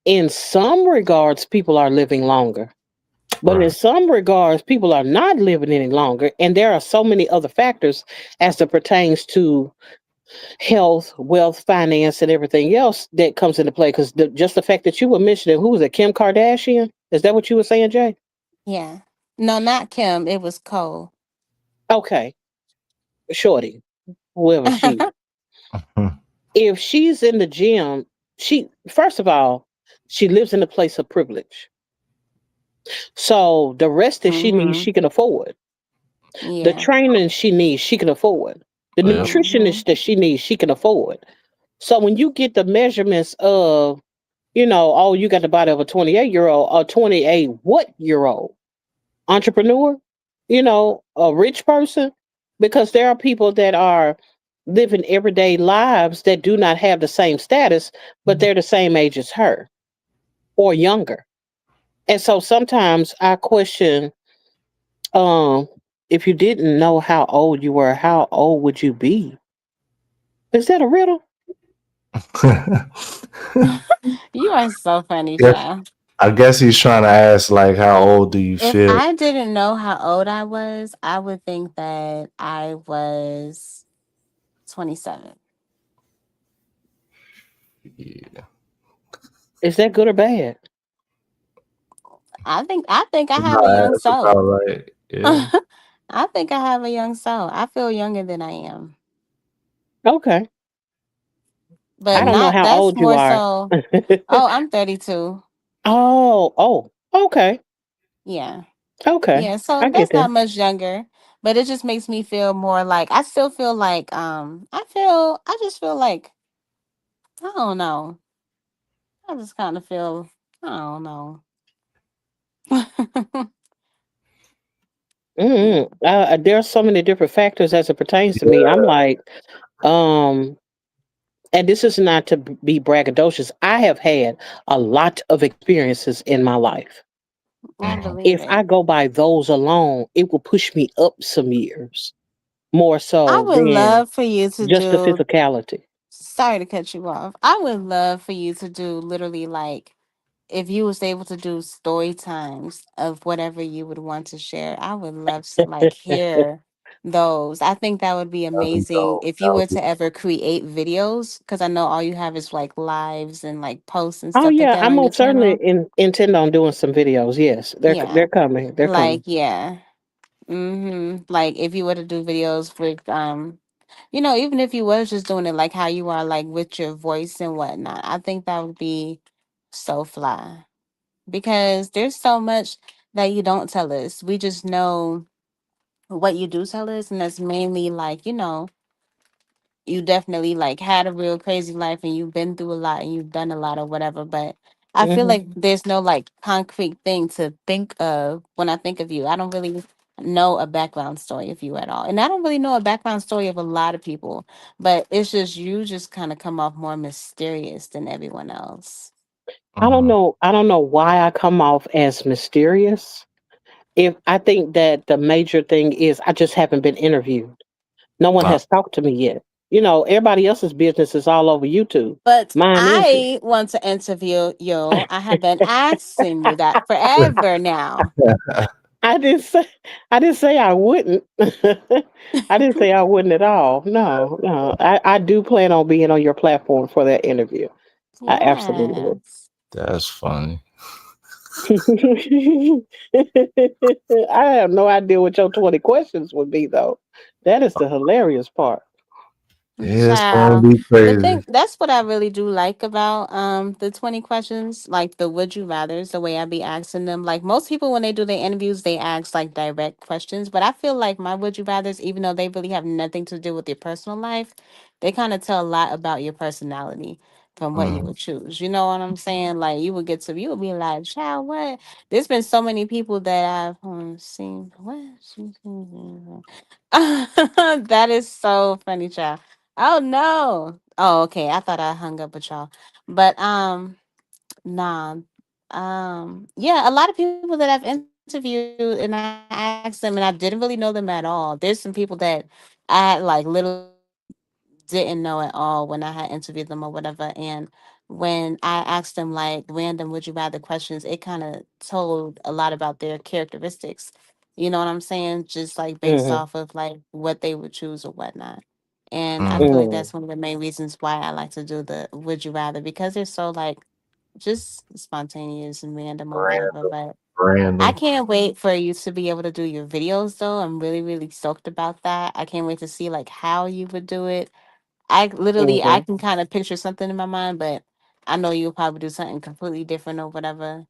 in some regards, people are living longer. But in Right. some regards, people are not living any longer. And there are so many other factors as it pertains to health, wealth, finance, and everything else that comes into play. Because just the fact that you were mentioning, who was it, Kim Kardashian? Is that what you were saying, Jay? Yeah. No, not Kim. It was Cole. Okay, Shorty, whoever she is. Mm-hmm. If she's in the gym She first of all, she lives in a place of privilege. So the rest that she needs, Mm-hmm. she can afford. The Yeah. training she needs, she can afford. The Yep. Mm-hmm. nutritionist that she needs, she can afford. So when you get the measurements of, oh, you got the body of a 28-year-old or 28 what year old entrepreneur, a rich person, because there are people that are living everyday lives that do not have the same status, but they're the same age as her or younger. And so sometimes I question, um, if you didn't know how old you were, how old would you be? Is that a riddle? You are so funny, Yes. child. I guess he's trying to ask like how old do you If feel? I didn't know how old I was, I would think that I was 27. Yeah. Is that good or bad? I think I have a Nah, young that's about soul. right. Yeah. I think I have a young soul. I feel younger than I am. Okay. But I don't know not how that's old you more are. so. Oh, I'm 32. Oh, okay. Yeah. Okay. Yeah, so I get that's not that. much younger, but it just makes me feel more like I still feel like I just feel like I don't know. I just kind of feel I don't know. Yeah. There are so many different factors as it pertains to me. I'm like, um, and this is not to be braggadocious. I have had a lot of experiences in my life. I Mhm. believe If I it. go by those alone, it will push me up some years more I so would than love for you to just the do physicality. sorry to cut you off. I would love for you to do literally like if you was able to do story times of whatever you would want to share, I would love to like hear those. I think that would be That would be amazing dope. if you That were would be to ever create videos because I know all you have is like lives and like posts and Oh stuff like yeah, that I on your most certainly channel. intend on doing some videos. Yes, they're Yeah. coming. They're Like coming. yeah. Like if you were to do videos with even if you was just doing it like how you are like with your voice and whatnot, I think that would be so fly. Because there's so much that you don't tell us. We just know what you do tell us, and that's mainly like, you definitely like had a real crazy life and you've been through a lot and you've done a lot or whatever. But I feel Hmm. like there's no like concrete thing to think of when I think of you. I don't really know a background story of you at all. And I don't really know a background story of a lot of people, but it's just you just kind of come off more mysterious than everyone else. I don't mhm. know. I don't know why I come off as mysterious. If I think that the major thing is I just haven't been interviewed. No one Wow. has talked to me yet. Everybody else's business is all over YouTube. But Mine isn't. I want to interview you. I have been asking you that forever now. I didn't say I didn't say I wouldn't. I didn't say I wouldn't at all. No, no. I do plan on being on your platform for that interview. I absolutely will. Yes. That's funny. I have no idea what your 20 questions would be though. That is the hilarious part. Yeah, it's gonna Child. be The thing crazy. that's what I really do like about the 20 questions, like the would you rather's, the way I be asking them. Like most people when they do their interviews, they ask like direct questions. But I feel like my would you rather's, even though they really have nothing to do with your personal life, they kind of tell a lot about your personality from what you Mm. would choose. You know what I'm saying? Like you would be like, child, what? There's been so many people that I've seen. What? That is so funny, child. Oh no. Oh, okay. I thought I hung up with y'all. But nah. Yeah, a lot of people that I've interviewed and I asked them and I didn't really know them at all. There's some people that I like literally didn't know at all when I had interviewed them or whatever. And when I asked them like random would you rather questions, it kind of told a lot about their characteristics. You know what I'm saying? Just like based Hmm. off of like what they would choose or whatnot. And I feel Mm. like Hmm. that's one of the main reasons why I like to do the would you rather because they're so like just spontaneous and random or whatever. Random. But I Random. can't wait for you to be able to do your videos though. I'm really, really stoked about that. I can't wait to see like how you would do it. I literally I Hmm. can kind of picture something in my mind, but I know you'll probably do something completely different or whatever.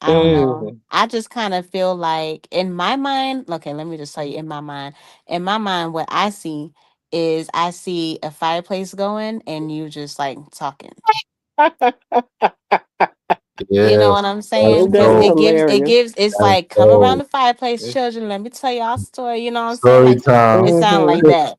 I don't know. Mm. I just kind of feel like in my mind, okay, let me just tell you in my mind, what I see is I see a fireplace going and you just like talking. You know Yeah, what I'm saying? that's That Because is dope. hilarious. it's That's like, come around dope. the fireplace, children. Let me tell y'all a story. You know what I'm saying? Story Like, it time. sound like Mm-hmm. that.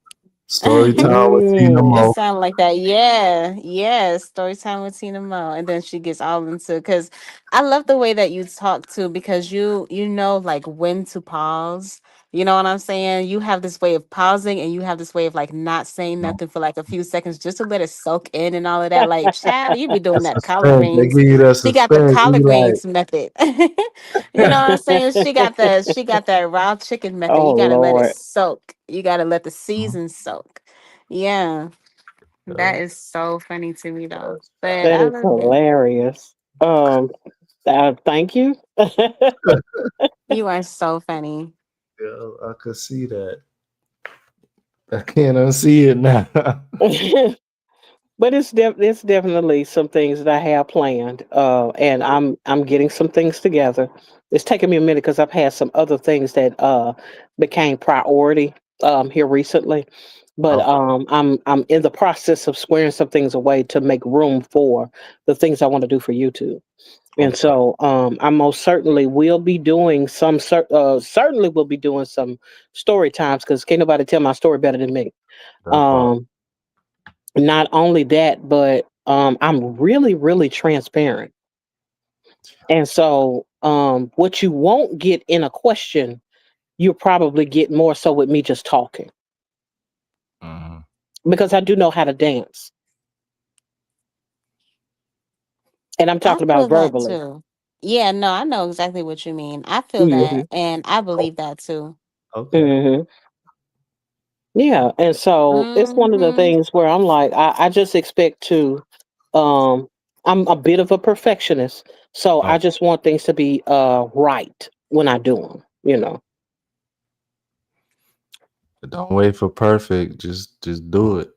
Story time with Tina Mm. It Mo. sounded like that. Yeah. Yeah. Story time with Tina Mo. And then she gets all into, because I love the way that you talk too, because you know like when to pause. You know what I'm saying? You have this way of pausing and you have this way of like not saying nothing for like a few seconds just to let it soak in and all of that. Like, child, you be That doing that collard suspense. They greens. give you that She got the suspense. collard You like, greens method. You know what I'm saying? She got that raw chicken method. Oh You gotta let it Lord, soak. You gotta let the "Hmm, season soak. Yeah. That yeah, is so funny to me though. that's But that I is love it. hilarious. Thank you. You are so funny. yeah, I could see that. I can't unsee it now. But it's definitely some things that I have planned, and I'm getting some things together. It's taking me a minute because I've had some other things that became priority here recently, but Okay, I'm in the process of squaring some things away to make room for the things I want to do for YouTube. And okay, so I most certainly will be doing certainly will be doing some story times because can't nobody tell my story better than me. that part. Um, Not only that, but I'm really, really transparent. And so what you won't get in a question, you'll probably get more so with me just talking Hmm. because I do know how to dance. And I'm I talking about feel that verbally. too. Yeah, no, I know exactly what you mean. I feel that Hmm. and I Oh, believe that too. okay. Hmm. Yeah. And so it's one of the Hmm. things where I'm like, I just expect to, um, I'm a bit of a perfectionist. So Oh, I just want things to be right when I do them. don't wait for perfect. Just do it.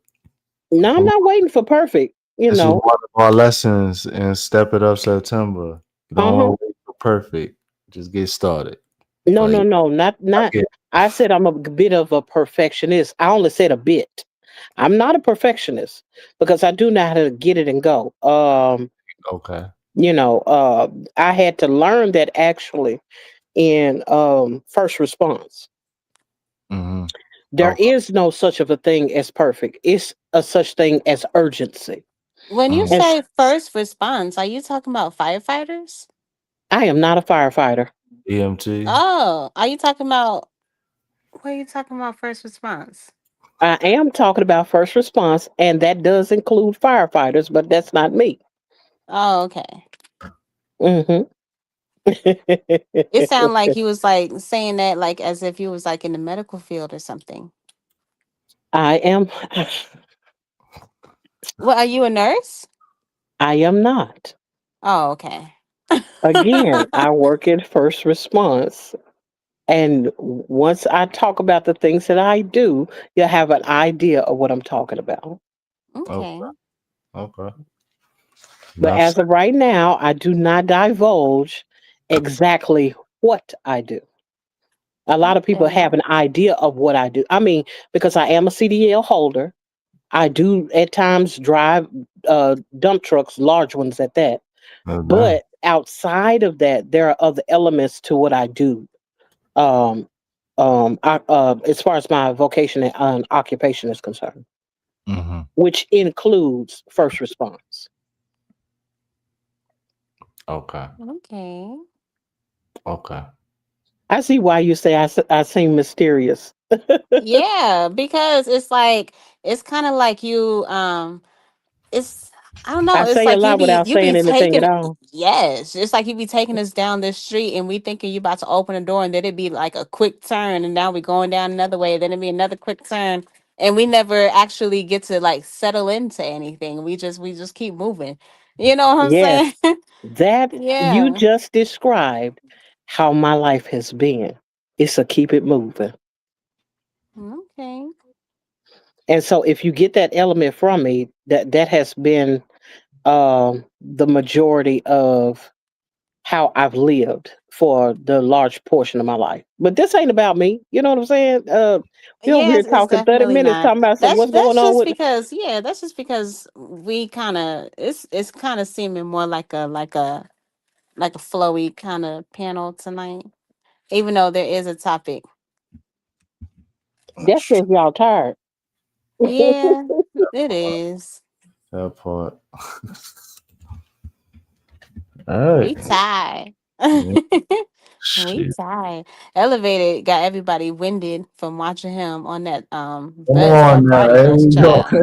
No, I'm Come not on. waiting for perfect, you This is know. one of our lessons in Step It Up September. You don't Uh-huh. want to wait for perfect. Just get started. No, no, Like no, I not get I said I'm a bit of a perfectionist. I only said a bit. I'm not a perfectionist because I do know how to get it and go. okay. You know, I had to learn that actually in first response. Hmm. There Okay. is no such of a thing as perfect. It's a such thing as urgency. When you Mm. And say first response, are you talking about firefighters? I am not a firefighter. EMT. Oh, are you talking about what are you talking about first response? I am talking about first response, and that does include firefighters, but that's not me. Oh, okay. Hmm. It sounded like you was like saying that like as if you was like in the medical field or something. I am. Well, are you a nurse? I am not. Oh, okay. Again, I work in first response, and once I talk about the things that I do, you'll have an idea of what I'm talking about. Okay. Okay. Okay. But Enough as said. of right now, I do not divulge exactly what I do. A lot of people Okay. have an idea of what I do. I mean, because I am a CDL holder, I do at times drive dump trucks, large ones at that. No doubt. But outside of that, there are other elements to what I do. Um, as far as my vocation and occupation is concerned, Hmm. which includes first response. Okay. Okay. Okay. I see why you say I seem mysterious. Yeah, because it's kind of like you it's I don't know, I it's say a like lot without you be saying anything at taking all. yes, it's like you be taking us down this street and we thinking you about to open a door and then it'd be like a quick turn and now we going down another way, then it'd be another quick turn and we never actually get to like settle into anything. We just keep moving. You know what I'm saying? Yes, that you Yeah. just described how my life has been. It's a keep it moving. Okay. And so if you get that element from me, that has been the majority of how I've lived for the large portion of my life. But this ain't about me. You know what I'm saying? We over here Yes, it's talking 30 definitely minutes not. talking about some That's what's going that's on just with because yeah, that's just because we kind of it's kind of seeming more like a flowy kind of panel tonight. Even though there is a topic. that's because y'all tired. Yeah, it is. That part. All right. We tired. Yeah, We shit. tired. Elevated got everybody winded from watching him on that Come that on now. party There bus you go. chat.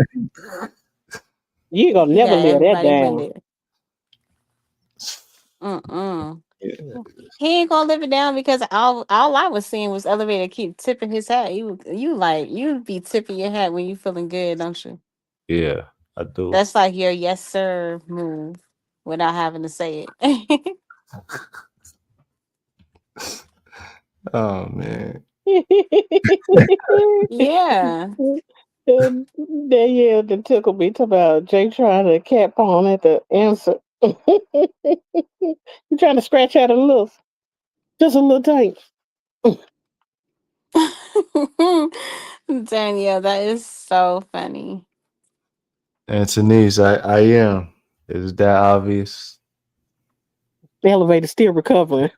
You ain't gonna He never got live that everybody down. winded. Mm-mm. Yeah. He ain't gonna live it down because all I was seeing was elevator keep tipping his hat. You be tipping your hat when you feeling good, don't you? Yeah, I do. That's like your yes sir move without having to say it. Oh man. Yeah. Danielle that tickled me talking about Jay trying to cat pawn at the answer. You trying to scratch out a little, just a little tank. Danielle, that is so funny. And Denise, I am. Is that obvious? The elevator still recovering.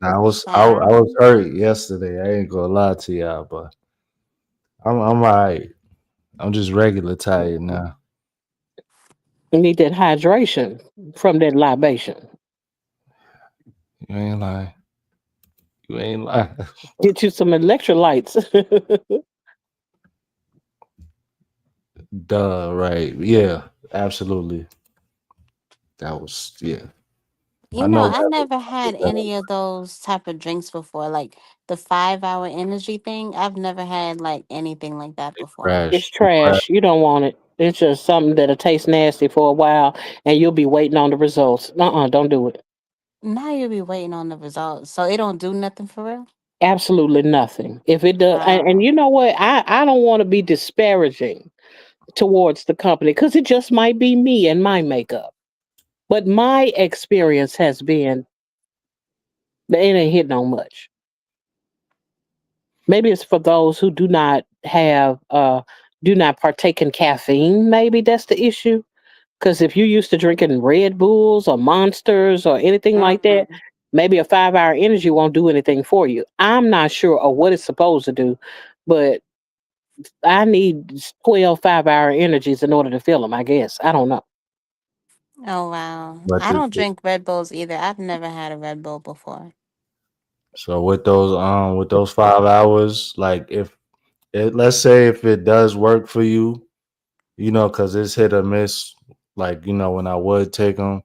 I was Child. hurt yesterday. I ain't gonna lie to y'all, but I'm alright. I'm just regular tired now. You need that hydration from that libation. You ain't lying. You ain't lying. Get you some electrolytes. Duh, right. Yeah, absolutely. That was yeah. I You know, know I that never had was any of those type of drinks before, like the 5 hour energy thing. I've never had like anything like that before. It's crash. You crash. trash. You don't want it. It's just something that'll taste nasty for a while, and you'll be waiting on the results. Don't do it. Now you'll be waiting on the results, so it don't do nothing for real. Absolutely nothing. If it does, and Wow. you know what? I don't want to be disparaging towards the company because it just might be me and my makeup. But my experience has been that it ain't hitting on much. Maybe it's for those who do not partake in caffeine. Maybe that's the issue. Because if you're used to drinking Red Bulls or Monsters or anything like that, Mm-mm. maybe a 5 hour energy won't do anything for you. I'm not sure of what it's supposed to do, but I need 12 5 hour energies in order to feel them, I guess. I don't know. Oh wow. But I don't drink Red Bulls either. I've never had a Red Bull before. so with those 5 hours, like if it let's say if it does work for you, because it's hit or miss. Like when I would take them,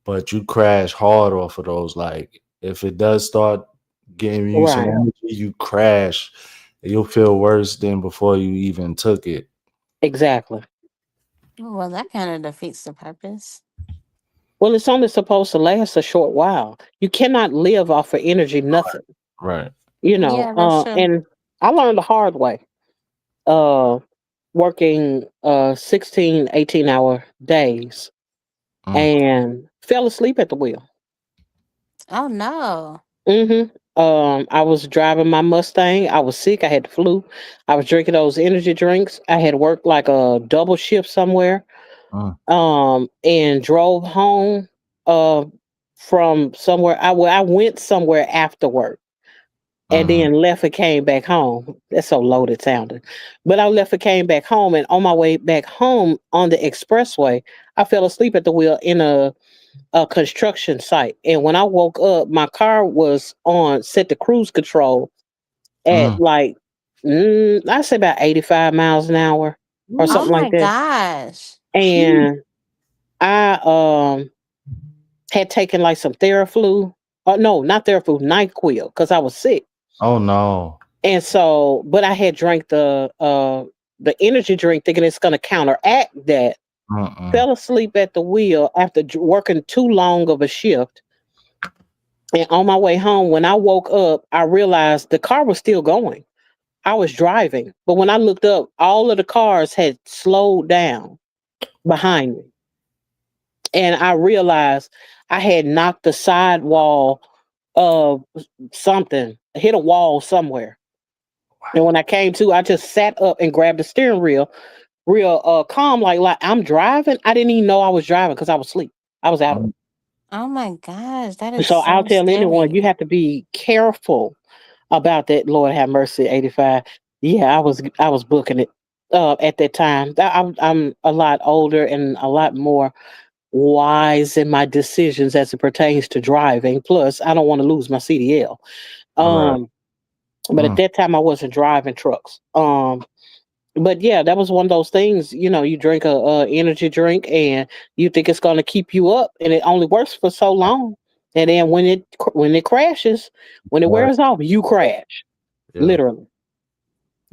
but you crash hard off of those. Like if it does start giving you some Right. energy, you crash. You'll feel worse than before you even took it. Exactly. Well, that kind of defeats the purpose. Well, it's only supposed to last a short while. You cannot live off of energy, nothing, Right. Yeah, that's true. and I learned the hard way. Uh, Working 16, 18 hour days Mm, and fell asleep at the wheel. Oh no. I was driving my Mustang. I was sick. I had the flu. I was drinking those energy drinks. I had worked like a double shift somewhere. mm, And drove home. Uh, from somewhere. I went somewhere after work, and mhm, then left and came back home. That's so loaded sounding, but I left and came back home. And on my way back home on the expressway, I fell asleep at the wheel in a construction site. And when I woke up, my car was on set to cruise control at mm, like I say about 85 miles an hour or Oh something mm. like my that. gosh. Sheesh. And I had taken like some Theraflu. Oh no, not Theraflu, NyQuil, because I was sick. Oh no. And so, but I had drank the energy drink thinking it's gonna counteract that. Mm-mm. Fell asleep at the wheel after working too long of a shift. And on my way home, when I woke up, I realized the car was still going. I was driving, but when I looked up, all of the cars had slowed down. behind me. And I realized I had knocked the sidewall of something, hit a wall somewhere. And when I came to, I just sat up and grabbed the steering wheel, real calm, like I'm driving. I didn't even know I was driving because I was asleep. I was out of Um, Oh my gosh, that it. is So I'll so tell anyone, you scary. have to be careful about that. Lord have mercy, 85. Yeah, I was booking it at that time. I'm a lot older and a lot more wise in my decisions as it pertains to driving. Plus, I don't want to lose my CDL. right. Um, but at Mm, that time, I wasn't driving trucks. But yeah, that was one of those things. You drink a energy drink and you think it's going to keep you up, and it only works for so long. And then when it crashes, when it right. wears off, you crash Yeah. literally.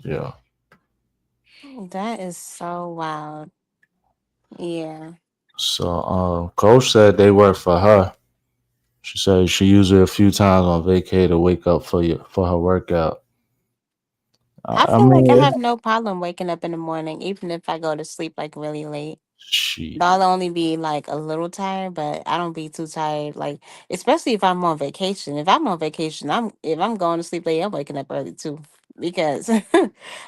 Yeah. That is so wild. Yeah. So, coach said they work for her. She said she used it a few times on vacay to wake up for her workout. I I feel like I mean, have no problem waking up in the morning, even if I go to sleep like really late. she I'll only be like a little tired, but I don't be too tired. Like, especially if I'm on vacation. If I'm on vacation, if I'm going to sleep late, I'm waking up early too. Because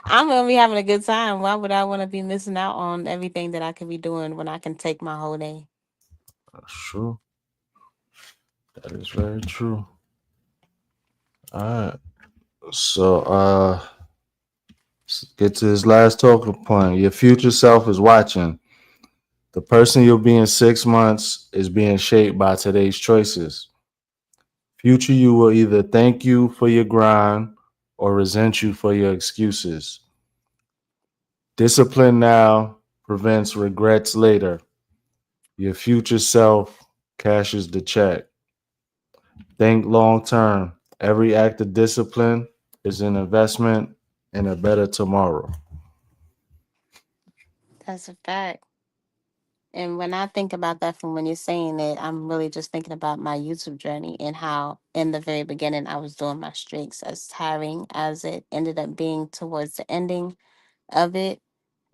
I'm gonna be having a good time. Why would I want to be missing out on everything that I could be doing when I can take my whole day? that's true. That is very true. All right. So, let's get to this last talking point. Your future self is watching. The person you'll be in 6 months is being shaped by today's choices. Future you will either thank you for your grind or resent you for your excuses. Discipline now prevents regrets later. Your future self cashes the check. Think long term. Every act of discipline is an investment in a better tomorrow. That's a fact. And when I think about that from when you're saying it, I'm really just thinking about my YouTube journey and how in the very beginning I was doing my streaks as tiring as it ended up being towards the ending of it.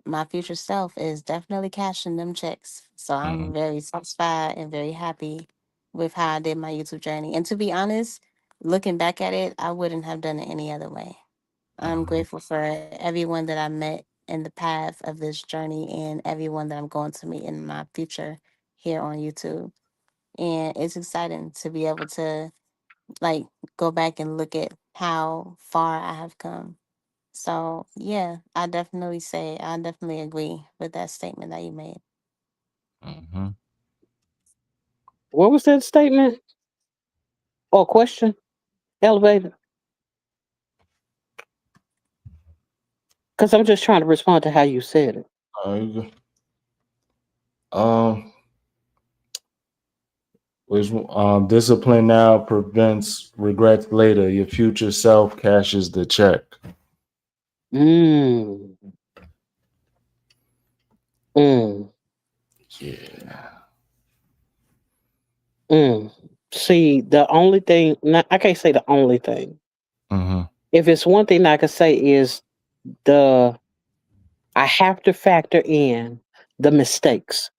My future self is definitely cashing them checks. So Mhm. I'm very satisfied and very happy with how I did my YouTube journey. And to be honest, looking back at it, I wouldn't have done it any other way. I'm Mhm. grateful for everyone that I met in the path of this journey and everyone that I'm going to meet in my future here on YouTube. And it's exciting to be able to like go back and look at how far I have come. So yeah, I definitely agree with that statement that you made. Mhm. What was that statement or question? Elevator. Because I'm just trying to respond to how you said it. You go. Which discipline now prevents regrets later. Your future self cashes the check. Mm, mm, Yeah. mm. See, the only thing, I can't say the only thing. Hmm. If it's one thing I can say is the I have to factor in the mistakes.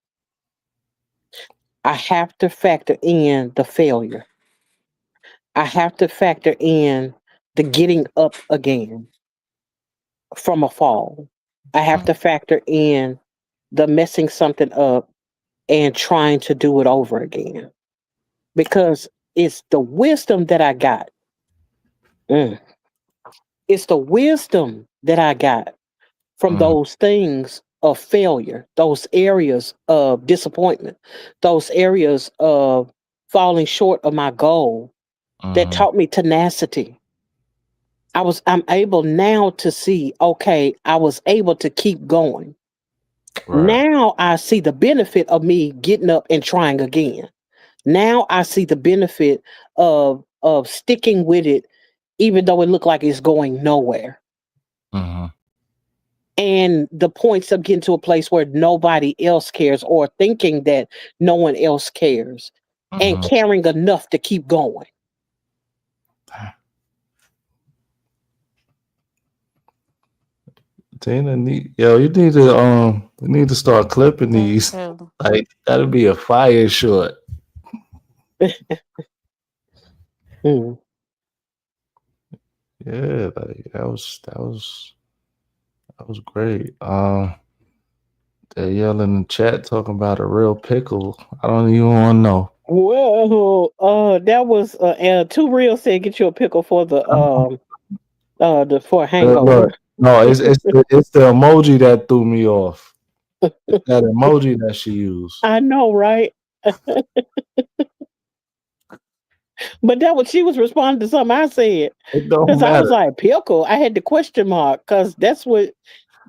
I have to factor in the failure. I have to factor in the getting up again from a fall. I have to factor in the messing something up and trying to do it over again because it's the wisdom that I got. Mm. It's the wisdom that I got from Hmm. those things of failure, those areas of disappointment, those areas of falling short of my goal that Hmm. taught me tenacity. I'm able now to see, okay, I was able to keep going. Right. Now I see the benefit of me getting up and trying again. Now I see the benefit of sticking with it even though it looked like it's going nowhere. Hmm. And the points of getting to a place where nobody else cares or thinking that no one else cares and Hmm. caring enough to keep going. Tina, you need to start clipping That's these. true. Like that'll be a fire short. Hmm. Yeah, like that was great. They yell in the chat talking about a real pickle. I don't even want to know. Well, that was Two Real said get you a pickle for the for a hangover. Look, no, it's the emoji that threw me off. It's that emoji that she used. I know, right? But that was she was responding to something I said It don't because I was matter. like pickle. I had the question mark because that's what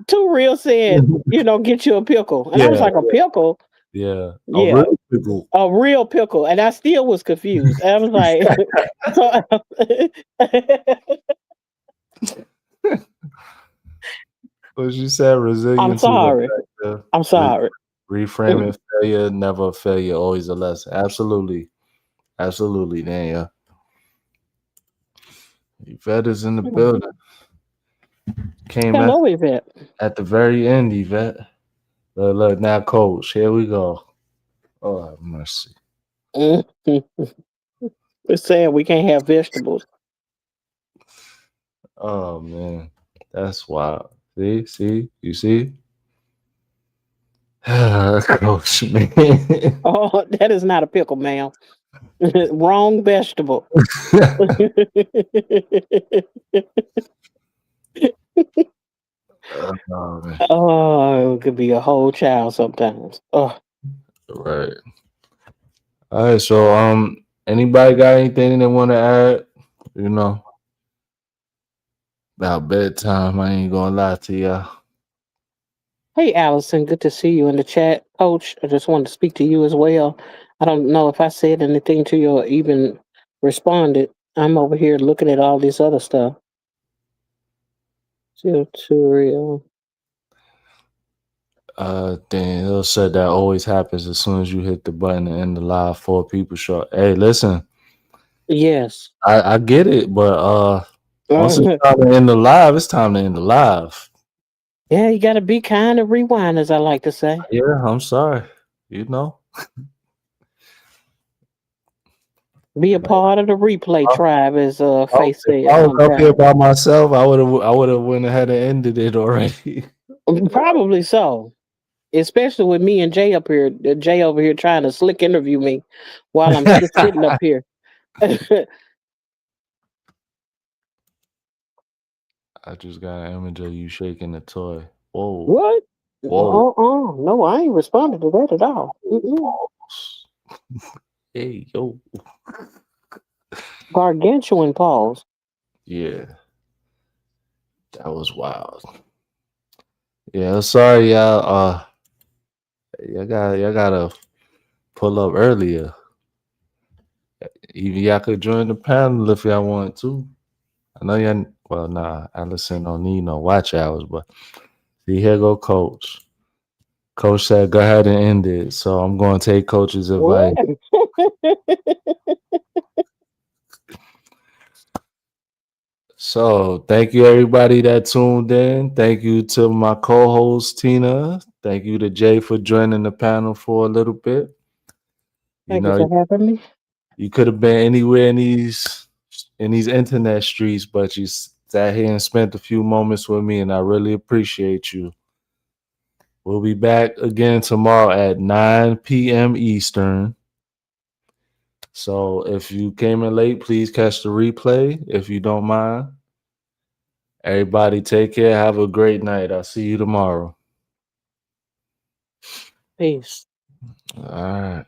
Two Real said. Get you a pickle, and I was Yeah, like a pickle. yeah. A Yeah, real pickle. a real pickle, and I still was confused. And I was like, so. But she said I'm resilience is sorry. effective. I'm sorry. Reframing failure, never a failure, always a lesson. Absolutely. Absolutely, Daniel. Yvette is in the building. Came Hello, Yvette. at the very end, Yvette. Look, now, coach. Here we go. Oh, have mercy. It's sad we can't have vegetables. Oh, man. That's wild. See? You see? Coach, man. Oh, that is not a pickle, ma'am. Wrong vegetable. Oh, man. Oh, it could be a whole child sometimes. Oh, Right. All right. So, anybody got anything they want to add? You know, about bedtime. I ain't gonna lie to y'all. hey, Allison, good to see you in the chat. Coach, I just wanted to speak to you as well. I don't know if I said anything to you or even responded. I'm over here looking at all this other stuff. Tutorial. Hill said that always happens as soon as you hit the button and end the live. Four people short. Hey, listen, Yes. I get it, but once it's time to end the live, it's time to end the live. Yeah, you got to be kind and rewind, as I like to say. Yeah, I'm sorry. You know, Be a if part of the replay tribe, as Faith if said I was up here sometimes. by myself, I would have went ahead and ended it already. Probably so. Especially with me and Jay up here, Jay over here trying to slick interview me while I'm just sitting up here. I just got an image of you shaking the toy. Whoa, What? whoa, No, I ain't responded to that at all. Mm-mm. pause. Hey, yo, Gargantuan pause. yeah, that was wild. Yeah, sorry, y'all. Y'all gotta pull up earlier. Even y'all could join the panel if y'all want to. I know y'all. Well, nah, Allison don't need no watch hours, but see, here go Coach. Coach said, "Go ahead and end it." So I'm going to take Coach's advice. What? So thank you everybody that tuned in. Thank you to my co-host Tina. Thank you to Jay for joining the panel for a little bit. You Thank you know, for having me. you could have been anywhere in these internet streets, but you sat here and spent a few moments with me, and I really appreciate you. We'll be back again tomorrow at 9 p.m. Eastern. So if you came in late, please catch the replay if you don't mind. Everybody take care. Have a great night. I'll see you tomorrow. Peace. All right.